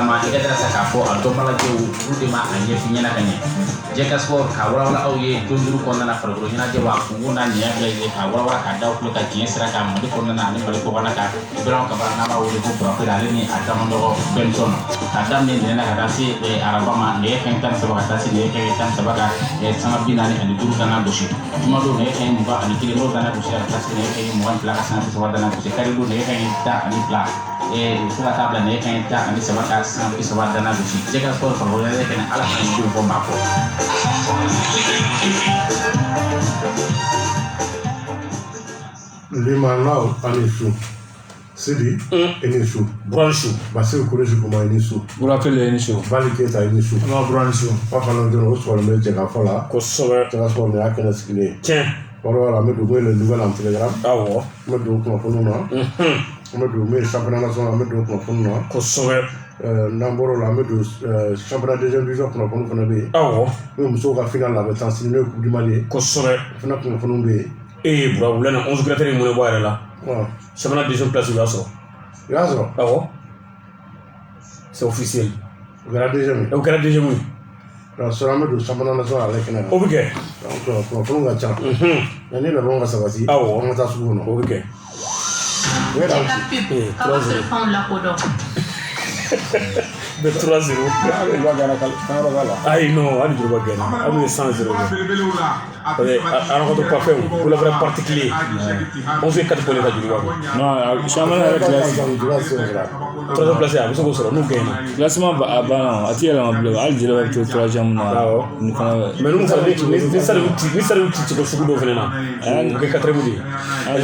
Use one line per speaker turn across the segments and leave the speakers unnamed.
ma ida dara saka fo a do mala jewu de ma anye fi nyana kanye je ka sport ka wala au ye do duru ko na farko nyana je wa ku na nya ye ka wala ka daw ko ka je sira ka mo ko na ni ko wana ka ibran ka ba na ba wuri ko pro ko dale ni atama do benson adam ni na ka dasi araba ma ne kan tan sabaka dasi ne kan tan sabaka sama binani ani duru kana doshi tuma do ne kan ba ani kile mo dana doshi dasi ne kan mo wan plaka sana sabaka dana doshi kari do ne kan ta ani plaka sura tabla ne kan ta ani sabaka sana sabaka dana doshi je ka sport ko wala ne kan ala kan do ko ba ko
Limanao anisu Sidi enisu
Branchu
Basil Kuresu kuma enisu
Burakele enisu
Baliketa enisu
No branchu
Pafana de o so le jega fola
ko sobe
tera so le akena skile
tiens
oro la me do le nouvel en telegram
awo
me do ko funu na me do me championnat national me do ko funu na
ko sobe
namboro la me do championnat deuxième division ko funu funu be
awo
me muso ka final la be tan signé coupe du Mali
ko sobe
funa ko funu be
bura wulana 11 gratter mo ne boire la
wa
championnat deuxième place là so
yazo
awo c'est officiel
gara deuxième
au grade deuxième
la solame do championnat national avec na
obike
donc ko funu ga cha ni le bon ga sabati
awo
on ta sugo no
obike
ouais donc
Comment se prendre la codo?
de 3-0 ay non ali juro bagana ali 100-0 alors qu'on pas fait pour le vrai particulier on fait 4 points de juro non championnat avec la troisième place à vous sera nous gagnons classement ba ati la bleu al jiro avec troisième na ni kana mais nous ça veut dire que fugo do venena que quatrième dit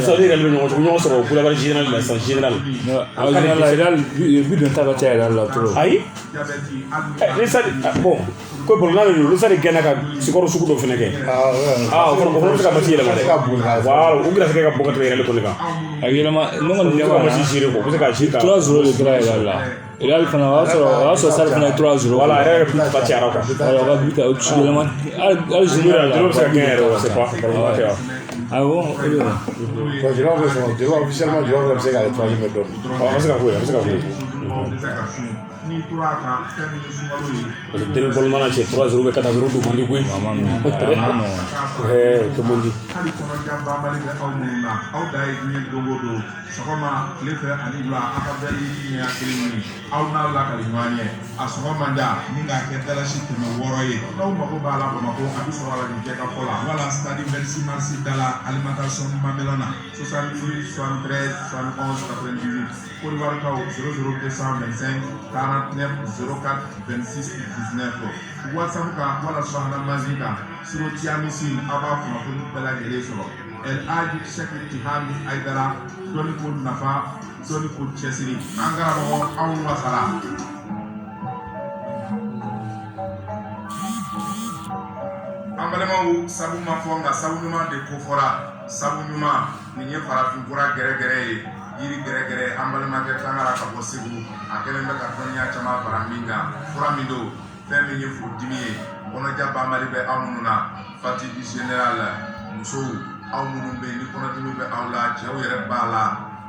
ça veut dire que nous sera pour la général la général général but de tabata la trop ay bon ko pour la le ça de gana ka sikoro suku do fene ke ko ka mati yela mare waaw u gira ka boka to yela ko le ka ayela ma no ngon ya ma ci jire ko ka ci ka 3-0 le gra yela il fana wa so sar fana 3-0 voilà era plus parti ara ka alors va but au dessus de al général ça gagne c'est pas ah bon
quand je l'envoie officiellement je l'envoie c'est la troisième méthode
parce que
ni tura ka fɛn min sumalo ye
deni bolomana cɛ 3-0 bɛ 4-0 du mandi koyi kɛmɔndi
hali kɔnɔjan banbali bɛ aw minnu na aw da ye diɲɛ don o don sɔgɔma tile fɛ ani wula aw ka bɛɛ ɲɛ kelen ɲini aw n'a lakali ɲɔgɔn ye a sɔgɔ man di ni k'a kɛ dalasi 600 ye n'aw mago b'a la Bamakɔ a bɛ sɔrɔ a la nin jɛ ka fɔ la wala stade 26 mars da la alimentation Mamélon na 78 73 71 98 Côte d'Ivoire 00225 49 04 26 19 WhatsApp kan wala Sohana Manzi kan siro Tiamisi a b'a kunnafoni bɛɛ lajɛlen sɔrɔ El Hadji Cheikh Tihami Aidara dɔnni ko nafa dɔnni ko cɛsiri an karamɔgɔ anw wasara an balimaw sabu ma fɔ nka sabu ɲuman de kofɔra sabu ɲuman nin ye farafin fura gɛrɛgɛrɛ ye yiri gɛrɛgɛrɛ an balimakɛ Tangara ka bɔ Segu a kɛlen bɛ ka dɔnniya caman fara min kan fura min don fɛn min ye furudimi ye kɔnɔja banbali bɛ aw minnu na fatigue générale musow aw minnu bɛ yen ni kɔnɔdimi bɛ aw la cɛw yɛrɛ b'a la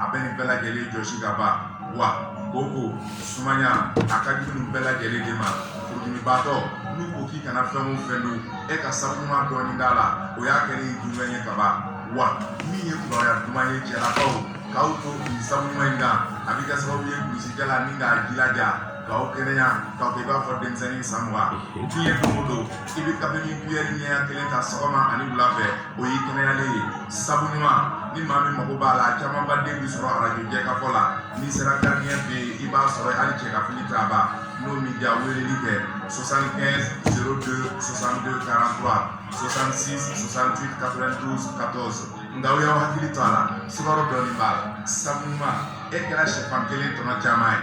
a bɛ nin bɛɛ lajɛlen jɔsi ka ban wa koko sumaya a ka jugu nin bɛɛ lajɛlen de ma furudimibaatɔ n'u ko k'i kana fɛn o fɛn don e ka safunuma dɔɔni d'a la o y'a kɛlen jumɛn ye ka ban wa min ye kibaruya duman ye cɛlakaw k'aw to nin safunuma in kan a bɛ kɛ sababu ye kurusikɛla ni k'a jilaja k'aw kɛnɛya k'aw kɛ i b'a fɔ denmisɛnnin san 20 diɲɛ don o don i bɛ kabini kuyɛri ɲɛya kelen ta sɔgɔma ani wula fɛ o y'i kɛnɛyalen ye sabu ɲuman ni maa min mago b'a la camanba den bɛ sɔrɔ arajo jɛkafɔ la n'i sera gardien fɛ yen i b'a sɔrɔ hali cɛ ka fili t'a ban n'o min diya weleli kɛ 75 02 62 43 66 68 92 14 nka aw y'aw hakili to a la sukaro dɔɔni b'a la sabu ɲuman e kɛra sɛfan kelen tɔnɔ caman ye.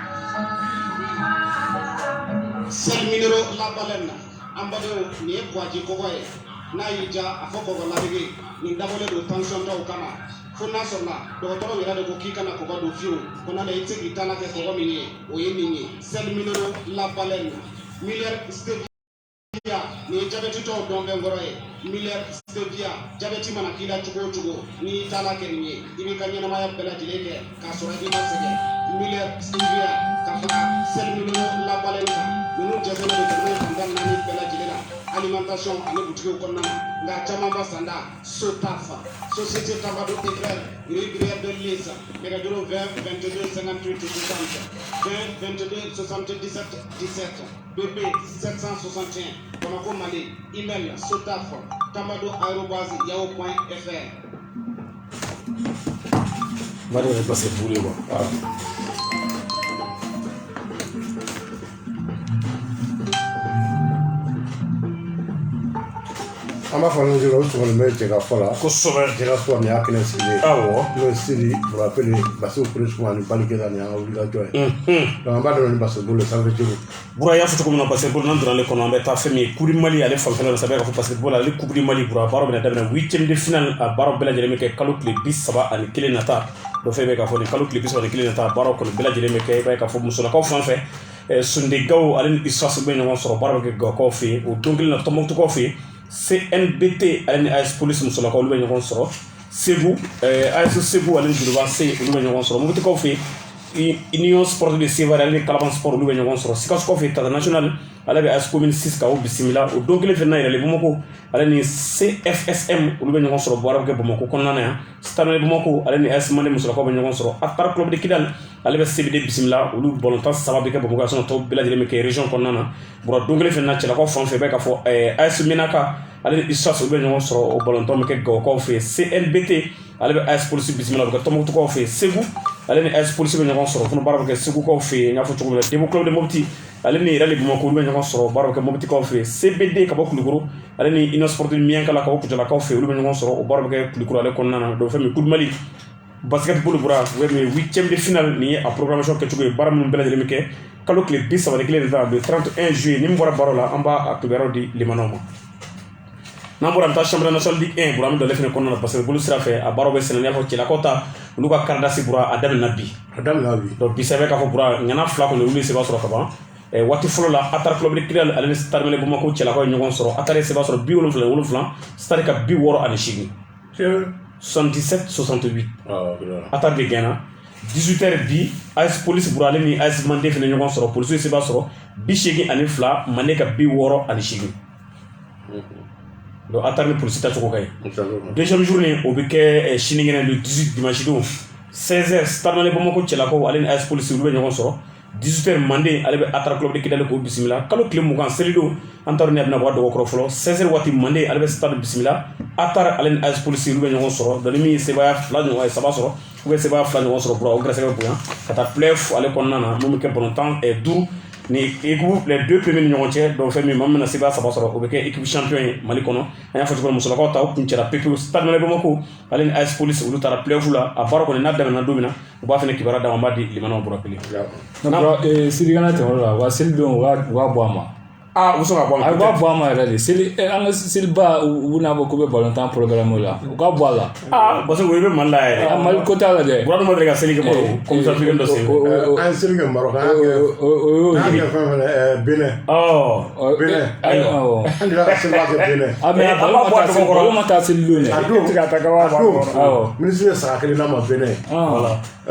Sel minero la baleine ambado ni boaji ko waye na yija afo ko la bege ni dabole do tension taw kama fonna sonna do toro yira de ko kikana ko bado fiu ko na le tigi tana ke ko mini o yemini sel minero la baleine miller stevia ni jabeti to dombe ngoroye miller stevia jabeti mana kila chugo ni tala ke ni ibi kanyana maya bela dileke ka sora di masege miller stevia ka sel minero la jɛnsɛn de jamana fantan naani bɛɛ lajɛlen na alimentation ani butigiw kɔnɔna na nka caman ba sanda Sotafa société Tabado Éclair régulière de Lisa nɛgɛjuru 20 22 58 60 20 22 77 17 BP 761 Bamako Mali email Sotafa tabado@yahoo.fr.
Mari est passé pour lui.
An b'a fɔ ni jɛgɛ o tuguni bɛ jɛgɛ fɔ la
kosɛbɛ
jɛgɛ fɔ nin y'a kɛnɛ sigilen
awɔ
n'o ye Sidi Burapele Basiru Peresuma ni Balikeda ni an ka wulikajɔ ye donc an b'a dɔn ni basketball sanfɛ jeli
Bura y'a fɔ cogo min na basketball n'an donna ale kɔnɔ an bɛ taa fɛn min ye Coupe du Mali ale fanfɛla la sabu k'a fɔ basketball ale Coupe du Mali Bura baaraw bɛna daminɛ 8e de finale a baaraw bɛɛ lajɛlen bɛ kɛ kalo tile 31 nata dɔ fɛn bɛ k'a fɔ nin kalo tile 31 nata baaraw kɔni bɛɛ lajɛlen bɛ kɛ i b'a ye k'a fɔ musolakaw fan fɛ Sundegaw ale ni Isas bɛ ɲɔgɔn sɔrɔ baaraw bɛ kɛ Gawakaw fɛ yen o don kelen na Tɔnbɔkutukaw fɛ yen CNBT ale ni AS Police musolakaw olu bɛ ɲɔgɔn sɔrɔ Segu AS Segu ale ni Joliba C olu bɛ ɲɔgɔn sɔrɔ Moptikaw fɛ Union Sport de Sevare ale ni Kalaban Sport olu bɛ ɲɔgɔn sɔrɔ Sikasokaw fɛ Tata National ale bɛ AS Commune 6 ka o bisimila o don kelen fɛ n'a yɛrɛ Bamako ale ni CFSM olu bɛ ɲɔgɔn sɔrɔ baaraw bɛ kɛ Bamako kɔnɔna na yan Stade Bamako ale ni AS Mande musolakaw bɛ ɲɔgɔn sɔrɔ Atar Club de Kidal ale bɛ CBD bisimila olu balontan saba bɛ kɛ Bamako sinon tɔw bɛɛ lajɛlen bɛ kɛ région kɔnɔna na bɔra don kelen fɛ na cɛlakaw fan fɛ bɛ k'a fɔ AS Menaka ale ni Isas olu bɛ ɲɔgɔn sɔrɔ o balontan bɛ kɛ Gawakaw fɛ CNBT ale bɛ AS Police bisimila o bɛ kɛ Tɔnbɔkutukaw fɛ Segu ale ni AS Police bɛ ɲɔgɔn sɔrɔ fana baara bɛ kɛ Segukaw fɛ yen n y'a fɔ cogo min na Debo Club de Mopti ale ni Yɛrɛli Bamako olu bɛ ɲɔgɔn sɔrɔ baara bɛ kɛ Moptikaw fɛ CBD ka bɔ Kulikoro ale ni Union Sport Miyankala ka bɔ Kujalakaw fɛ olu bɛ ɲɔgɔn sɔrɔ o baara bɛ kɛ Kulikoro ale kɔnɔna na donc fɛn min Coupe du Mali basketball bɔra o ye 8e de finale nin ye a programmation kɛcogo ye baara minnu bɛɛ lajɛlen bɛ kɛ kalo tile 31 de ta le 31 juillet ni min bɔra baaraw la an b'a kibaruyaw di limanaw ma n'an bɔra an bɛ taa championnat national Ligue 1 bɔra an bɛ don ale fɛnɛ kɔnɔna na basketball sira fɛ a baaraw bɛ senna n'i y'a fɔ cɛlakaw ta olu ka karidasi bɔra a daminɛna bi donc bi sɛbɛ k'a fɔ bɔra ɲana fila kɔni olu ye sɛbɛn sɔrɔ ka ban waati fɔlɔ la Atar Club de Kidal ale ni Stade Malien Bamako cɛlakaw ye ɲɔgɔn sɔrɔ Atar ye sɛbɛn sɔrɔ 77 Stade ka 68 77-68 Atar de gɛnna 18h bi AS Police bɔra ale ni AS Mande fɛnɛ ɲɔgɔn sɔrɔ polisiw ye sɛbɛn sɔrɔ 82 Mande ka 68 donc Atar ni polisi tacogo ka ɲi deuxième journée o bɛ kɛ sinikɛnɛ le 18 dimanche don 16h Stade Malien Bamako cɛlakaw ale ni AS Police olu bɛ ɲɔgɔn sɔrɔ 18h Mande ale bɛ Atar Club de Kidal k'o bisimila kalo tile 20 selidon an t'a dɔn ni a bɛna bɔ a dɔgɔkɔrɔ fɔlɔ 16h waati Mande ale bɛ Stade bisimila Atar ale ni AS Police olu bɛ ɲɔgɔn sɔrɔ donc ni min ye sebaaya fila ɲɔgɔn ye saba sɔrɔ ou bien sebaaya fila ɲɔgɔn sɔrɔ bɔra o gɛrɛsɛgɛ bɛ bonya ka taa play-off ale kɔnɔna na mun bɛ kɛ balontan 5 ni équipe les deux premiers ni ɲɔgɔn cɛ donc fɛn min maa min na sebaaya saba sɔrɔ o bɛ kɛ équipe champion ye Mali kɔnɔ an y'a fɔ cogo min musolakaw ta o kun cɛla pepewu Stade Malien Bamako ale ni AS Police olu taara play-off la a baara kɔni n'a daminɛna don min na u b'a fɛnɛ kibaruya d'a ma an b'a di limanaw Burapele
Sidi kana tɛmɛ o la wa seli don u b'a bɔ a ma
u sɔn ka bɔ a ma
a b'a bɔ a ma yɛrɛ de seli an ka seliba u b'a fɔ k'u bɛ balontan programme la u ka bɔ a la
parce que o bɛ Mali la yɛrɛ
Mali ko t'a la dɛ
Burama ma deli ka seli kɛ Maroko comme ça fɛn dɔ sen
an ye seli kɛ Maroko an y'a kɛ fɛn fɛnɛ Benin Benin an dira ka seliba kɛ Benin
balo ma taa seli don
a don ministre ye saga kelen d'a ma Benin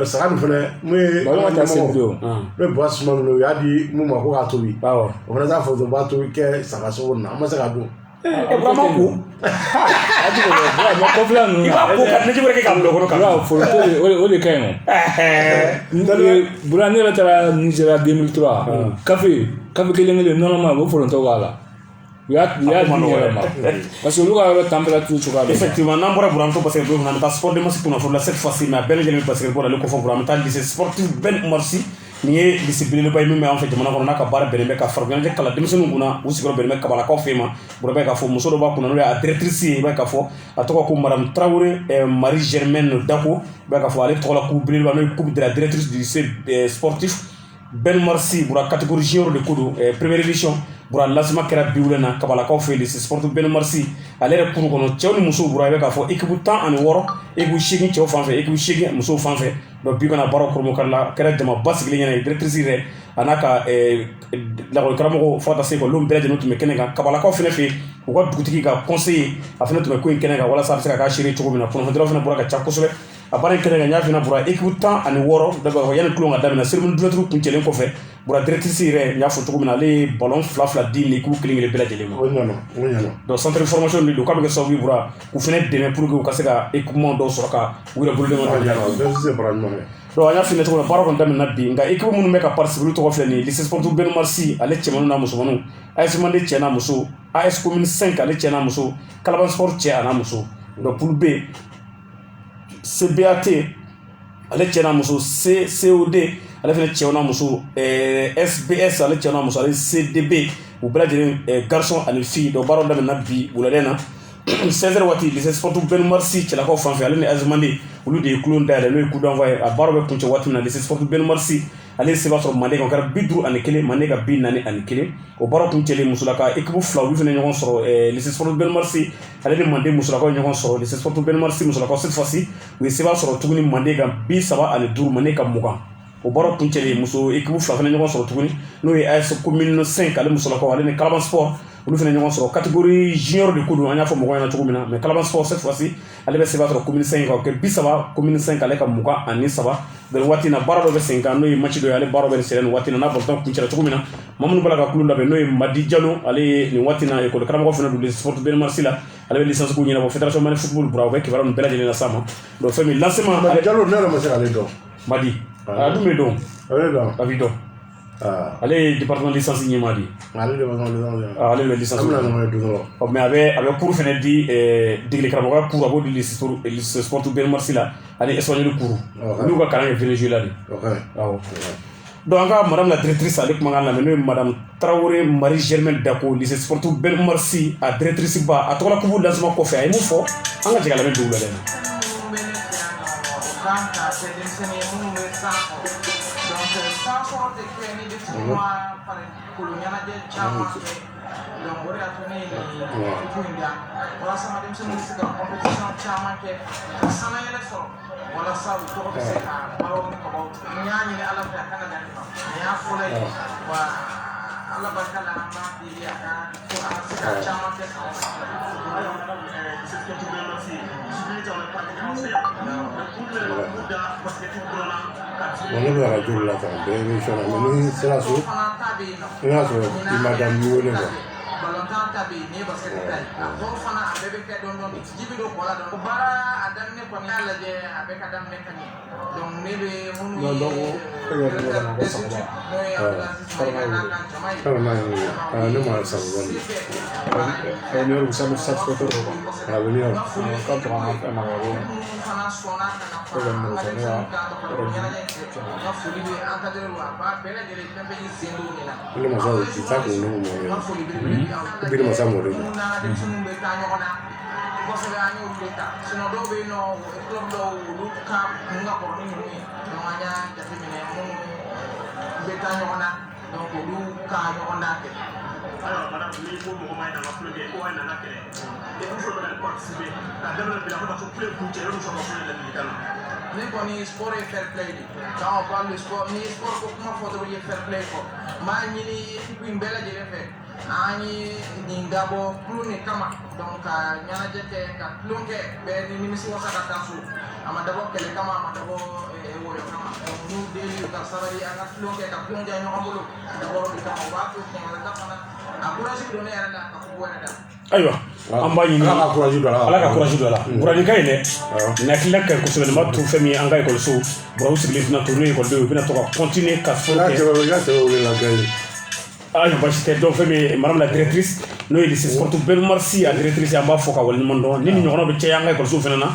saga nin fɛnɛ mun ye
balo ma taa seli don
n'o ye Bois Suma ninnu u y'a di mun ma ko k'a tobi o fana t'a fɔ u b'a tobi kɛ saga sogo na an ma se k'a dun
Burama ko
kɔfila ninnu
i b'a ko ka ne wɛrɛ kɛ k'a bila o kɔnɔ ka
foronto o de ka ɲi nɔ Bura ne yɛrɛ taara Nigeria 2003 kafe kelen nɔnɔma o foronto b'a la u y'a di yɛrɛ ma parce que olu ka yɔrɔ température cogoya dɔ
effectivement n'an bɔra Buranto parce que don an bɛ taa sport de masi kunnafoni la cette fois-ci mais a bɛɛ lajɛlen bɛ basketball ale kɔfɛ Buran an bɛ taa lycée sportif Ben Oumar Sy nin ye lycée belebeleba ye min bɛ an fɛ jamana kɔnɔ n'a ka baara bɛnnen bɛ ka farikoloɲɛnajɛ kalan denmisɛnninw kunna u sigiyɔrɔ bɛnnen bɛ Kabalakaw fɛ yen ma Bura bɛ k'a fɔ muso dɔ b'a kunna n'o ye a directrice ye i b'a k'a fɔ a tɔgɔ ko madame Traoré Marie Germaine Dako i b'a k'a fɔ ale tɔgɔ la coupe belebeleba n'o ye coupe de la directrice du lycée sportif Ben Oumar Sy Bura catégorie junior de ko don première édition Bura lancement kɛra bi wulena Kabalakaw fɛ lycée sportif Ben Oumar Sy ale yɛrɛ kuru kɔnɔ cɛw ni musow Bura i bɛ k'a fɔ équipe 16 équipe 8 cɛw fan fɛ équipe 8 musow fan fɛ donc bi kana baaraw koromokari la kɛra jamaba sigilen ɲɛna ye directrice yɛrɛ a n'a ka lakɔli karamɔgɔ fo ka taa se ekɔlidenw bɛɛ lajɛlen tun bɛ kɛnɛ kan Kabalakaw fɛnɛ fɛ u ka dugutigi ka conseiller a fɛnɛ tun bɛ ko in kɛnɛ kan walasa a bɛ se ka k'a seere cogo min na kunnafonidilaw fɛnɛ bɔra ka ca kosɛbɛ a baara in kɛnɛ kan n y'a fina bura équipe 16 d'abord yani kulon ka daminɛ cérémonie d'ouverture kuncɛlen kɔfɛ bura directrice yɛrɛ n y'a fɔ cogo min na ale ye ballon 2 di ni équipe kelen bɛɛ lajɛlen ma donc centre de formation de don k'a bɛ kɛ sababu bura k'u fana dɛmɛ pour que u ka se ka équipement dɔw sɔrɔ ka u yɛrɛ boloden ma donc an y'a fina cogo min na baara kɔni daminɛna bi nka équipe minnu bɛ ka participer olu tɔgɔ filɛ nin ye lycée sportif Beno Marsi ale cɛmannu n'a musomanninw AS Mande cɛ n'a muso AS commune 5 ale cɛ n'a muso Kalaban sport cɛ a n'a muso donc poule B CBAT ale cɛ n'a muso COD ale fana cɛ n'a muso SBS ale cɛ n'a muso ale CDB u bɛɛ lajɛlen garçon ani fille donc baaraw daminɛna bi wuladɛ na 16h waati lycée sportif Beno Marsi cɛlakaw fan fɛ ale ni AS Mande olu de ye kulon dayɛlɛ n'o ye coup d'envoi ye a baaraw bɛ kuncɛ waati min na lycée sportif Beno Marsi ale se b'a sɔrɔ Mande kan o kɛra 51 Mande ka 41 o baaraw kuncɛlen musolaka équipe fila olu fana ɲɔgɔn sɔrɔ lycée sportif Beno Marsi ale ni Mande musolakaw ɲɔgɔn sɔrɔ lycée sportif Beno Marsi musolakaw cette fois-ci u ye se b'a sɔrɔ tuguni Mande kan 35 Mande ka 20 o baaraw kuncɛlen muso équipe fila fana ɲɔgɔn sɔrɔ tuguni n'o ye AS commune 5 ale musolakaw ale ni Kalaban sport olu fana ɲɔgɔn sɔrɔ catégorie junior de ko don an y'a fɔ mɔgɔw ɲɛna cogo min na mais Kalaban sport cette fois-ci ale bɛ se b'a sɔrɔ commune 5 kan o kɛ 30 commune 5 ale ka 23 donc waati na baara dɔ bɛ sen kan n'o ye match dɔ ye ale baara bɛ nin sɛbɛn nin waati na n'a bɔlɔtan kuncɛra cogo min na maa minnu b'a la ka kulu labɛn n'o ye Madi Diallo ale ye nin waati na école karamɔgɔ fana don lycée sportif Beno Marsi la ale bɛ licence ko ɲɛnabɔ fédération mali football bura o bɛ kibaruya ninnu bɛɛ lajɛlen las'a ma donc fɛn min lancement
Madi Diallo ne yɛrɛ ma se k'ale dɔn
Madi a dun bɛ dɔn a b'i dɔn ale ye département licence ɲɛmaa de ye ale bɛ licence mais a bɛ cours fana di degeli karamɔgɔya cours a b'o di lycée sportif Beno Marsi la ani espagnol cours olu ka kalan kɛ Venezuela de awɔ donc an ka madame la directrice ale kumakan lamɛn n'o ye madame Traoré Marie Germaine Dako lycée sportif Beno Marsi a directrice ba a tɔgɔla kubu lancement kɔfɛ a ye mun fɔ an ka jɛ ka lamɛn dugu la dɛ
ne bɛ radio la ka bɛɛ émission na mais ni sera so i y'a sɔrɔ i ma da mi wele quoi
balontan ta bɛ yen ni basket ta ye a tɔw fana a bɛɛ bɛ kɛ dɔɔnin ji bɛ don kɔ la dɔn baara a daminɛ kɔni y'a lajɛ a bɛɛ ka daminɛ ka ɲɛ donc ne bɛ minnu ye n'o ye Abdulaziz Mayiga n'a ka jama ye
ne ma sabu kɔni
ne yɛrɛ bisa bɛ satisfait o kan
a bɛ ne yɛrɛ
ka to an ka ma ko
fana sɔnna ka na fara an ka denmisɛnninw kan ɲɛnajɛ kɛ n ka foli bɛ an ka dɛrɛ a b'a bɛɛ lajɛlen fɛn bɛɛ y'i sen don nin na
ne ma sa o ti taa kun ne ko
n ka foli belebele
biri masa mɔ de
minnu n'an ka denmisɛnninw bɛ taa ɲɔgɔn na kosɛbɛ an y'olu de ta sinon dɔw bɛ yen nɔ club dɔw olu ka mun ka kɔrɔ ni ninnu ye donc an y'a jateminɛ minnu bɛ taa ɲɔgɔn na donc olu ka ɲɔgɔn dan kɛ
alors madame ni ko mɔgɔ ma ɲi na ka kulonkɛ ko a nana kɛlɛ et puis fɔlɔ bɛ participer ka daminɛ bi a bɛ ka fɔ kulonkɛ kun cɛ yɔrɔ sɔrɔ kulonkɛ ladilikan na
ne kɔni sport ye fair play de quand on parle de sport ni sport ko kuma fɔ dɔrɔn i ye fair play fɔ n b'a ɲini équipe in bɛɛ lajɛlen fɛ an ye nin dabɔ kulo nin kama donc ka ɲɛnajɛ kɛ ka kulon kɛ bɛɛ ni nimisiwasa ka taa so a ma dabɔ kɛlɛ kama a ma dabɔ wɔyɔ kama donc n'u den y'u ka sabali an ka kulon kɛ ka kulon diya ɲɔgɔn bolo a dabɔra o de kama o b'a to kuma wɛrɛ fana a courage bɛ don ne yɛrɛ la ka fɔ ko wɛrɛ da
ayiwa an b'a ɲini ala ka courage don a la buranika in dɛ nin hakilila ka ɲi kosɛbɛ nin b'a to fɛn min an ka ekɔliso buraw sigilen tɛna to n'o ye ekɔlidenw u bɛna to ka continuer ka fɔlɔ kɛ ayiwa basi tɛ dɔn fɛn min madame la directrice n'o ye lycée sportif Beno Marsi a directrice an b'a fɔ ka waleɲuman dɔn ni nin ɲɔgɔnna bɛ caya an ka ekɔliso fana na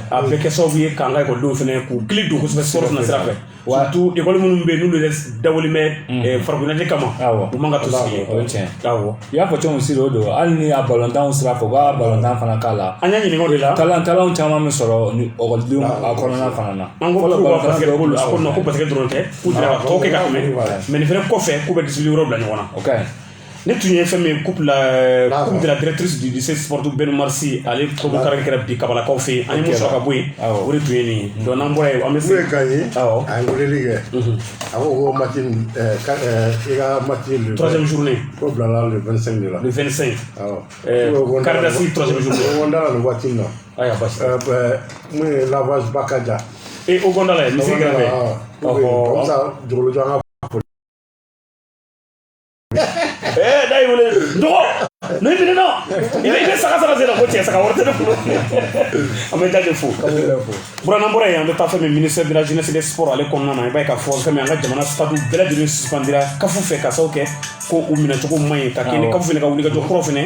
a bɛ kɛ sababu ye k'an ka ekɔlidenw fana k'u gili don kosɛbɛ sport fana sira fɛ surtout ekɔli minnu bɛ yen n'olu yɛrɛ dabɔlen bɛ farikolo ɲɛnajɛ kama u man ka to sigi yen
o ye tiɲɛ awɔ i y'a fɔ cogo min Sidi o don hali ni a balontanw sira fɛ u ka balontan fana k'a la
an y'a ɲininka o de la
talent caman bɛ sɔrɔ ni ekɔlidenw a kɔnɔna fana na
an ko k'u ka basket ko a ko non ko basket dɔrɔn tɛ k'u dira ka tɔw kɛ ka tɛmɛ mais nin fana kɔfɛ k'u bɛ discipline wɛrɛw bila ɲɔgɔn na
ok
ne tun ye fɛn min coupe de la directrice du lycée sportif Ben Marsi ale ko karan kɛra bi kabalakaw fɛ yen an ye mun sɔrɔ ka bɔ yen o de tun ye nin ye donc n'an bɔra yen an bɛ se
n'o ye kan ye a ye weleli kɛ a ko ko match i ka match
troisième journée
ko bilala le 25 de la
le 25
Kardasi
troisième journée
o gondala le waati na
aya basi
mun ye lavage bakaja
et o gondala ye misiri kɛrɛfɛ
comme ça jogolo jɔ an ka
da ye wele dɔgɔ ne minɛ na i bɛ saga sen na ko cɛ saga wɛrɛ tɛ ne bolo an bɛ jaje fo buran n'an bɔra yen an bɛ taa fɛn min ministère de la jeunesse et des sports ale kɔnɔna na i b'a ye k'a fɔ fɛn min an ka jamana stade bɛɛ lajɛlen suspendira kafu fɛ ka sababu kɛ ko u minɛcogo man ɲi ka kɛ ni kafu fɛnɛ ka wulikajɔ kɔrɔ fɛnɛ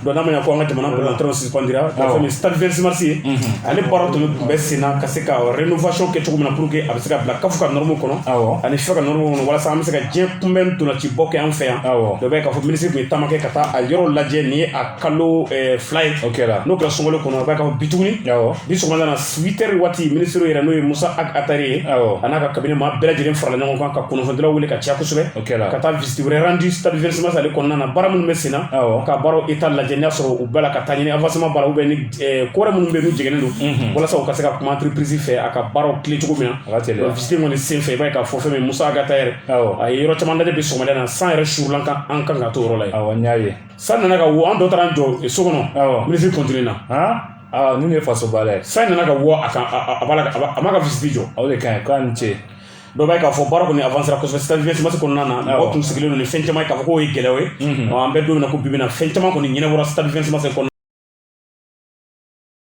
donc n'a ma ɲɛ ko an ka jamana président suspendira fɛn min stade 26 mars ye ale baara tun bɛ sen na ka se ka rénovation kɛ cogo min na pour que a bɛ se ka bila kafu ka norme kɔnɔ ani FIFA ka norme kɔnɔ walasa an bɛ se ka diɲɛ kunbɛn ntolanci bɔ kɛ an fɛ yan donc i b'a ye k'a fɔ ministre tun ye taama kɛ ka taa a yɔrɔ lajɛ nin ye a kalo fila ye n'o kɛra sunkalo kɔnɔ i b'a ye k'a fɔ bi tuguni bi sɔgɔmada na 8 heures waati ministre yɛrɛ n'o ye Musa Atari ye a n'a ka cabinet maa bɛɛ lajɛlen farala ɲɔgɔn kan ka kunnafonidilaw wele ka caya kosɛbɛ ka taa visite wɛrɛ rendu stade 26 mars ale kɔnɔna na baara minnu bɛ sen na ka baaraw état lajɛ n'a sɔrɔ u bɛɛ la ka taa ɲini avancement baara ou bien ni ko wɛrɛ minnu bɛ yen n'u jɛngɛnen don walasa u ka se ka kuma entreprise fɛ a ka baaraw tile cogo min na visite kɔni sen fɛ i b'a ye k'a fɔ fɛn min Musa Atari a ye yɔrɔ caman lajɛ bi sɔgɔmada na san yɛrɛ surulan an kan ka to yɔrɔ la ye san nana ka wo an dɔ taara an jɔ so kɔnɔ ministre continue na
ni ne faso baara ye
san nana ka wo a ma ka visite jɔ
o de ka ɲi k'a ni ce
dɔw b'a ye k'a fɔ baara kɔni avancera kosɛbɛ stade 26 mars kɔnɔna na mɔgɔw tun sigilen don ni fɛn caman ye k'a fɔ k'o ye gɛlɛyaw ye an bɛ don min na ko bi bi in na fɛn caman kɔni ɲɛnabɔra stade 26 mars kɔnɔna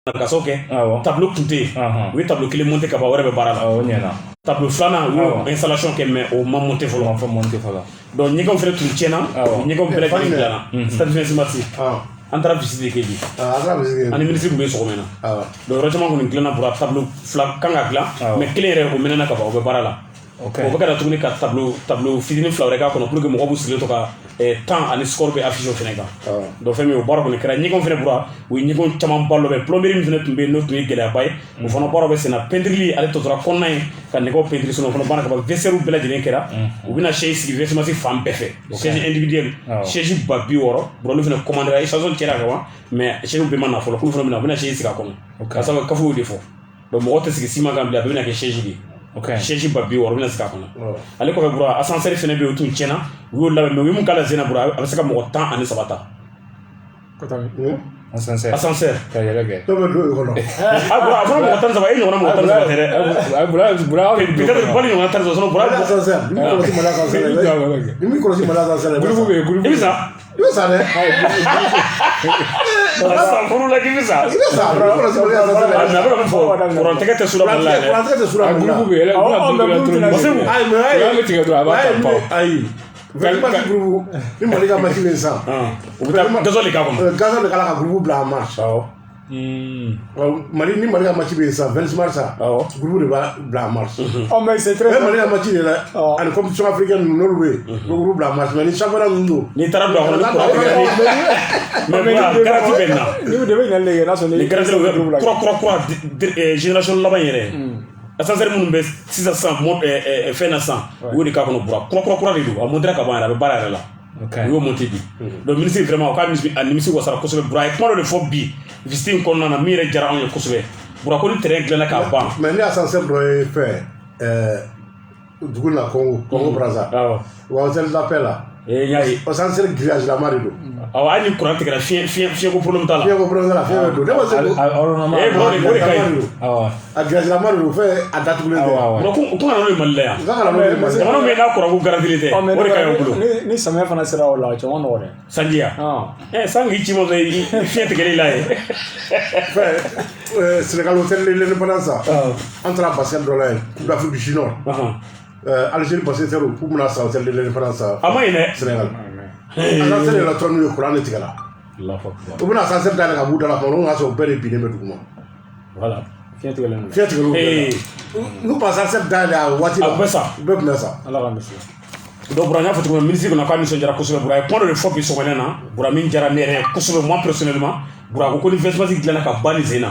na ka sababu kɛ tableau tun tɛ yen u ye tableau kelen monté ka ban o yɛrɛ bɛ baara la tableau filanan u y'o installation kɛ mais o ma monté fɔlɔ donc ɲɛgɛnw fɛnɛ tun tiɲɛna ɲɛgɛnw bɛɛ lajɛlen dilanna stade 26 mars an taara visite kɛ bi ani ministre tun bɛ sɔgɔmɛ na donc yɔrɔ caman kɔni dilanna bɔra tableau fila kan ka dilan mais kelen yɛrɛ o mɛnɛna ka ban o bɛ baara la o bɛ ka na tuguni ka tableau fitinin fila wɛrɛ k'a kɔnɔ pour que mɔgɔw b'u sigilen to ka temps ani score bɛ affiché o fɛnɛ kan donc fɛn min o baara kɔni kɛra ɲɛgɛnw fɛnɛ bɔra u ye ɲɛgɛnw caman ba labɛn plomberie min fɛnɛ tun bɛ yen n'o tun ye gɛlɛyaba ye o fana baaraw bɛ sen na peintureli ale tɔ tora kɔnɔna ye ka nɛgɛw peinture sinon o fana banna ka ban vestiaire bɛɛ lajɛlen kɛra u bɛna chaise sigi 26 mars fan bɛɛ fɛ chaise individuelle chaise ba 60 olu fɛnɛ commandera échange cɛra ka ban mais chaise bɛɛ ma na fɔlɔ k'olu fana bɛna u bɛna chaise sigi a kɔnɔ ka sababu kafu y'o de fɔ donc mɔgɔ tɛ sigi ciment kan bilen a bɛɛ bɛna kɛ chaise de chaise ba 60 bɛna sigi a kɔnɔ ale kɔfɛ bura ascenseur fɛnɛ bɛ yen o tun tiɲɛna u y'o labɛn mais u ye mun k'a la sen na bura a bɛ se ka mɔgɔ 13 ta ascenseur
ka yɛlɛ kɛ
dɔ bɛ don o kɔnɔ
a fɔra mɔgɔ 13 e ɲɔgɔnna mɔgɔ 13 tɛ dɛ peut-être bali ɲɔgɔnna 13 sinon bura
ascenseur ni min kɔlɔsi mali ascenseur ni min kɔlɔsi mali ascenseur
groupe bɛ groupe
i bɛ sa
dɛ
san furu la k'i bɛ sa
i bɛ sa kɔlɔsi mali ascenseur
mais a bɛ ka fɔ kurantigɛ tɛ sura mali la yɛrɛ
kurantigɛ tɛ sura mali la
groupe bɛ yɛlɛ
ayi mais
ayi bɛ tigɛ dɔrɔn a b'a ta paw
ayi groupe ni mali ka match bɛ san
u bɛ taa gazole k'a kɔnɔ
gazole k'a la ka groupe bila en marche Mali ni Mali ka match bɛ san 26 mars groupe de b'a bila en marche
mais c'est très
Mali ka match de la ani compétition africaine n'olu bɛ yen groupe bila en marche mais ni championnat ninnu don
n'i taara don a kɔnɔ ni mais garanti bɛ na
ni de bɛ ɲininkali kɛ n'a sɔrɔ
ni garanti bɛ kura génération laban yɛrɛ ascenseur minnu bɛ sisan fɛn na sisan u y'o de k'a kɔnɔ bura kura de don a montera ka ban yɛrɛ a bɛ baara yɛrɛ la u y'o monté bi donc ministre vraiment o k'a nimisi wasara kosɛbɛ bura a ye kuma dɔ de fɔ bi visite in kɔnɔna na min yɛrɛ diyara anw ye kosɛbɛ bura ko ni terrain dilanna k'a ban
mais ni ascenseur dɔ ye fɛn dugu na Congo Brazza wa hôtel d'appel la
y'a ye
ascenseur grillage lama de don
awɔ hali ni courant tigɛra fiɲɛko problème t'a la
fiɲɛko problème t'a la fiɲɛ bɛ don ne ma se ko
o de ka ɲi
a grillage lama de don fɛn a datugulen tɛ
ko kana n'o ye Mali la yan jamana min n'a courant ko garantilen tɛ o de ka ɲi o bolo
ni samiya fana sera o la a caman nɔgɔ dɛ
sanji yan san k'i ci ma sɔn fiɲɛ tigɛli la ye
fɛn Sénégal hôtel de l'indépendance an taara bassin dɔ la yen Coupe d'Afrique du Sud Algérie bassin pour mun na sa hôtel de l'indépendance
a ma ɲi dɛ
Sénégal ascenseur yɛrɛ tɔ n'u ye courant de tigɛ la u bɛna ascenseur dayɛlɛ ka b'u da la tuma dɔw y'a sɔrɔ bɛɛ de binnen bɛ dugu ma
voilà
fiɲɛ tigɛlen
n'u ma ascenseur dayɛlɛ a waati la
a bɛ sa
bɛɛ tun bɛ sa
ala ka misi
donc Bura n y'a fɔ cogo min ministre kɔnɔ k'a nisɔndiyara kosɛbɛ Bura ye kuma dɔ de fɔ bi sɔgɔmada na Bura min diyara ne yɛrɛ kosɛbɛ moi personnellement Bura ko ni 26 mars dilanna ka ban nin sen na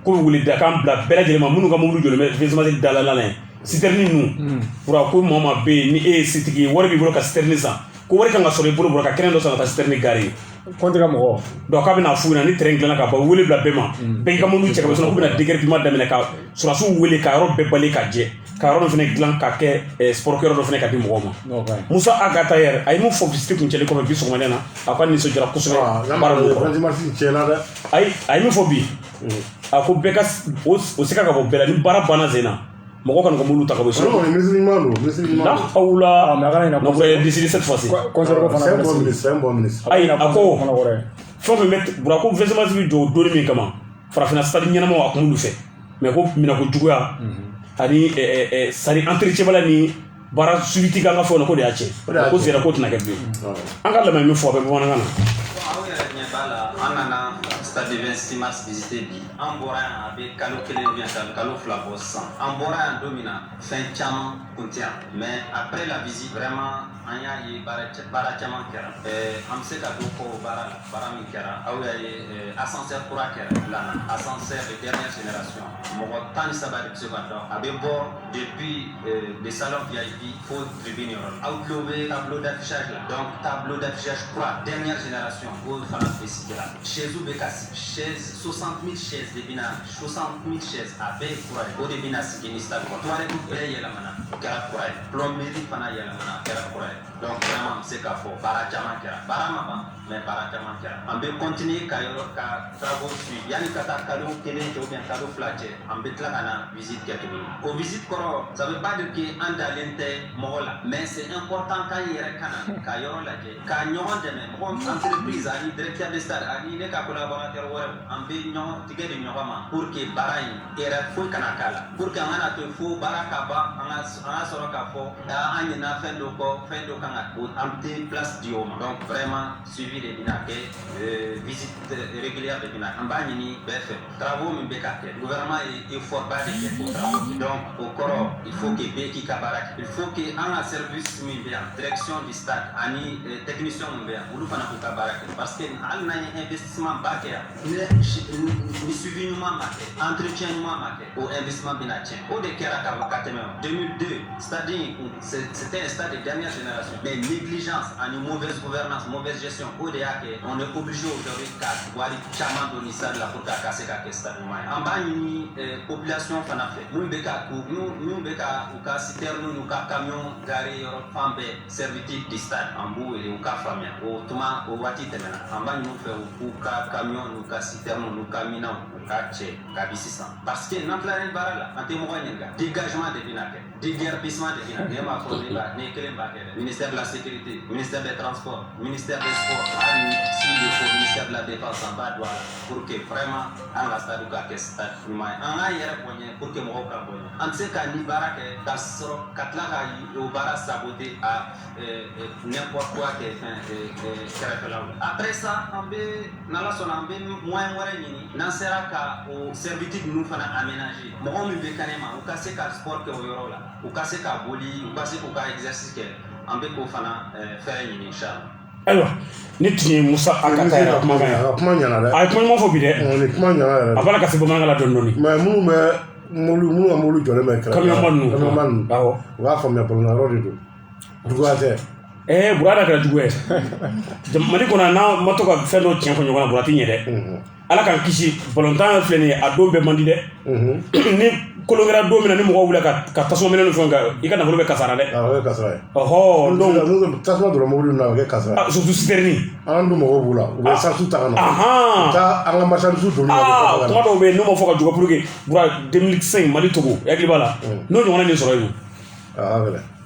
ko bɛ wuli da k'an bila bɛɛ lajɛlen ma minnu ka mobili jɔlen bɛ 26 mars dalala la yen citerne ninnu Bura ko maa o maa bɛ yen ni e ye sitigi ye wari b'i bolo ka citerne san ko wari kan ka sɔrɔ i bolo bɔra ka kɛnɛ dɔ san ka taa citerne gari
compte ka mɔgɔ
donc k'a bɛna f'u ɲɛna ni terrain dilanna ka ban wele bila bɛɛ ma bɛɛ ka mobili cɛ ka bɔ sinon k'u bɛna déguerpissement daminɛ ka sɔrɔdasiw wele ka yɔrɔ bɛɛ bali ka jɛ ka yɔrɔ dɔ fɛnɛ dilan ka kɛ sport kɛyɔrɔ dɔ fɛnɛ ka di mɔgɔw ma Musa Agata yɛrɛ a ye mun fɔ visite kun cɛlen kɔfɛ bi sɔgɔmada in na a ka nisɔndiyara kosɛbɛ baara ninnu kɔrɔ a ye min fɔ bi a ko bɛɛ ka o seka ka bɔ bɛɛ la ni baara banna sen na mɔgɔ kan ka mobili ta ka bɔ so la hawla donc il a décidé cette fois-ci ayi a ko fɛn fɛn bɛ bura ko vɛsɛmasi bɛ jɔ donni min kama farafinna stade ɲɛnamaw a kun b'olu fɛ mais ko minɛko juguya ani sari entretien bala ni baara suivi kan ka fɛnw na ko de y'a tiɲɛ ko sera ko tɛna kɛ bilen an ka lamɛn min fɔ a bɛ bamanankan na.
aw yɛrɛ ɲɛ b'a la an nana stade 26 mars visiter bi an bɔra yan a bɛ kalo kelen kalo fila bɔ sisan an bɔra yan don min na fɛn caman kun tɛ yan mais après la visite vraiment an y'a ye baara caman kɛra an bɛ se ka don fɔ o baara la baara min kɛra aw y'a ye ascenseur kura kɛra dilanna ascenseur de dernière génération mɔgɔ 13 de bɛ se ka dɔn a bɛ bɔ depuis le salon VIP fo tribune yɔrɔ la aw tulo bɛ tableau d'affichage la donc tableau d'affichage kura dernière génération o fana bɛ sigi la chaise bɛ ka sigi chaise 60 000 chaises de bɛ na 60 000 chaises a bɛɛ ye kura ye o de bɛ na sigi ni stade kɔnɔ toilette bɛɛ yɛlɛmana o kɛra kura ye plomberie fana yɛlɛmana a kɛra kura ye donc vraiment n bɛ se k'a fɔ baara caman kɛra baara ma ban mais baara caman kɛra an bɛ continuer ka travaux suivre yanni ka taa kalo kelen cɛ ou bien kalo fila cɛ an bɛ tila ka na visite kɛ tuguni o visite kɔrɔ ça veut pas dire que an dalen tɛ mɔgɔ la mais c'est important k'an yɛrɛ ka na ka yɔrɔ lajɛ ka ɲɔgɔn dɛmɛ mɔgɔ entreprise ani directeur de stade ani ne ka collaborateur wɛrɛw an bɛ ɲɔgɔn tigɛ di ɲɔgɔn ma pour que baara in erreur foyi kana k'a la pour que an kana to fo baara ka ban an ka sɔrɔ k'a fɔ an ɲinɛ fɛn dɔ kɔ fɛn dɔ kan ka an tɛ place di o ma donc vraiment suivi de bɛna kɛ visite régulière de bɛna an b'a ɲini bɛɛ fɛ travaux min bɛ ka kɛ gouvernement ye effort ba de kɛ o travaux donc o kɔrɔ il faut que bɛɛ k'i ka baara kɛ il faut que an ka service min bɛ yan direction du stade ani technicien min bɛ yan olu fana k'u ka baara kɛ parce que hali n'an ye investissement ba kɛ yan ni suivi ɲuman ma kɛ entretien ɲuman ma kɛ o investissement bɛna tiɲɛ o de kɛra ka tɛmɛ 2002 stade in c'était un stade de dernière génération mais négligence ani mauvaise gouvernance mauvaise gestion o de y'a kɛ on est obligé aujourd'hui ka wari caman don ni stade la pour ka se ka kɛ stade ɲuman ye an b'a ɲini population fana fɛ minnu bɛ ka u ka citerne n'u ka camion garé yɔrɔ fan bɛɛ servitude du stade an b'u wele u k'a faamuya o tuma o waati tɛmɛna an b'a ɲini u fɛ u k'u ka camion n'u ka citerne n'u ka minɛnw u ka cɛ ka di sisan parce que n'an tilara ni baara la an tɛ mɔgɔ ɲininka dégagement de bɛna kɛ déguerpissement de bɛna kɛ e m'a fɔ ne kelen b'a kɛ dɛ ministère de la sécurité ministère des transports ministère des sports hali s'il le faut ministère de la défense an b'a don a la pour que vraiment an ka stade ka kɛ stade ɲuman ye an k'an yɛrɛ bonya pour que mɔgɔw ka bonya an tɛ se ka ni baara kɛ ka sɔrɔ ka tila ka o baara saboter à n'importe quoi kɛ fɛn kɛrɛfɛlaw la après ça an bɛ n'ala sɔnna an bɛ moyen wɛrɛ ɲini n'an sera ka o servitude ninnu fana aménager mɔgɔ min bɛ kɛnɛma u ka se ka sport kɛ o yɔrɔ la u ka se ka boli u ka se k'u ka exercice kɛ an bɛ k'o fana fɛrɛ ɲini inchallah.
ayiwa ne tun ye Musa Agata yɛrɛ kumakan ye
a kuma ɲana dɛ
a ye kuma ɲuman fɔ bi dɛ
ni kuma ɲana yɛrɛ
a b'a la ka se bamanankan la dɔɔni dɔɔni
mais minnu ka mobili jɔlen bɛ kɛrɛfɛ
camion ninnu
awɔ u b'a faamuya bolonayɔrɔ de don juguya tɛ
Burada kɛra jugu ye Mali kɔnɔ n'an ma to ka fɛn dɔ tiɲɛ fɔ ɲɔgɔn na Bura ti ɲɛ dɛ ala k'an kisi balontan filɛ nin ye a don bɛɛ man di dɛ ni kolon kɛra don min na ni mɔgɔw wulila ka tasuma minɛ ni fɛnw kan i ka nafolo bɛ kasara dɛ
o ye kasara ye
ɔhɔ
donc tasuma dɔrɔn mobili na o kɛ kasara
surtout citerne
an dun mɔgɔw b'u la u bɛ sansu ta ka na u taa an ka marchandise donni na
tuma dɔw bɛ yen n'o ma fɔ ka jugu pour que Bura 2005 Mali Togo i hakili b'a la n'o ɲɔgɔnna de sɔrɔ yen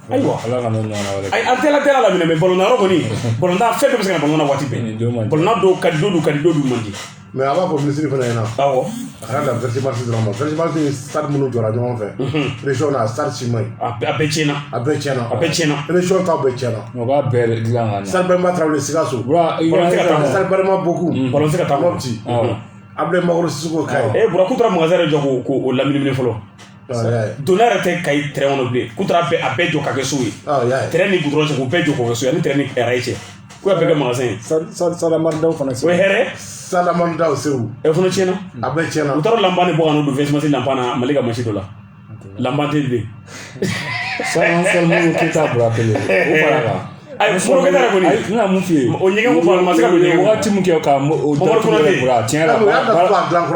ayiwa
ala ka n'o ɲɔgɔnna wɛrɛ
an tɛla la minɛ mɛ balonnayɔrɔ kɔni balontan fɛn bɛɛ bɛ se ka na balonna waati bɛɛ balonna dɔw ka di dɔw ka di dɔw man di
mais a b'a fɔ ministre fana ɲɛna
awɔ
a kana dan Vertimarsi dɔrɔn ma Vertimarsi ni stade minnu jɔra ɲɔgɔn fɛ région na stade si ma ɲi
a bɛɛ tiɲɛna
région taw bɛɛ tiɲɛna
o b'a bɛɛ dilan ka ɲɛ
stade Bɛnba Tarawele Sikaso stade Barima Boku
ballon tɛ ka taa
Mopti Abdulaye Makɔrɔ Sisoko Kayi
Bura k'u taara magasin yɛrɛ jɔ k'o lamini fɔlɔ donna yɛrɛ tɛ Kayi terrain kɔnɔ bilen k'u taara a bɛɛ jɔ ka kɛ so ye terrain ni goudron cɛ k'u bɛɛ jɔ k'o kɛ so ye ani terrain ni raye cɛ k'u y'a bɛɛ kɛ magasin ye
Salamani Daw fana
o ye hɛrɛ
Salamani Daw Sewu
fana tiɲɛna
a bɛɛ tiɲɛna
u taara lanban de bɔ ka n'o don Vertimarsi lanban na Mali ka masi dɔ la lanban tɛ bilen
Salimu Keyita Bura kelen o fara kan
ay mo ke dara ko ni
na mun fi
o nyege ko fal ma se ka do nyege
wagati mun kɛ ka o da tiɲɛ la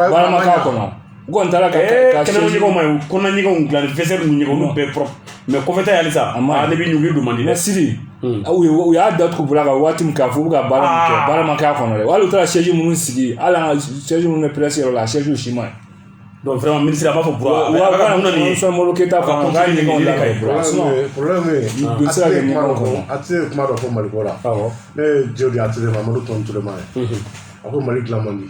balama k'a kɔnɔ ko n taara ka
kɛnɛ nyege ma ko na nyege dilan vestiaire nu nyege olu bɛɛ propre mais ko fɛta yali sa ne bi nyugi du mandi
mais siri u y'a datugu bula ka waati min k'a fɔ u bɛ ka baara min kɛ baara ma k'a kɔnɔ dɛ wali u taara siège minnu sigi hali an ka siège minnu bɛ presse yɔrɔ la siège si ma ɲi
donc vraiment ministre a b'a fɔ bura
fɛn malo keyita fana k'a ɲɛgɛnw la ka ye bura sinon
problème
u bɛ se ka kɛ ɲɛgɛnw kɔnɔ
a tɛ kuma dɔ fɔ maliko la ne ye jeli a tele ma malo tɔn tulema ye a ko mali dilan man di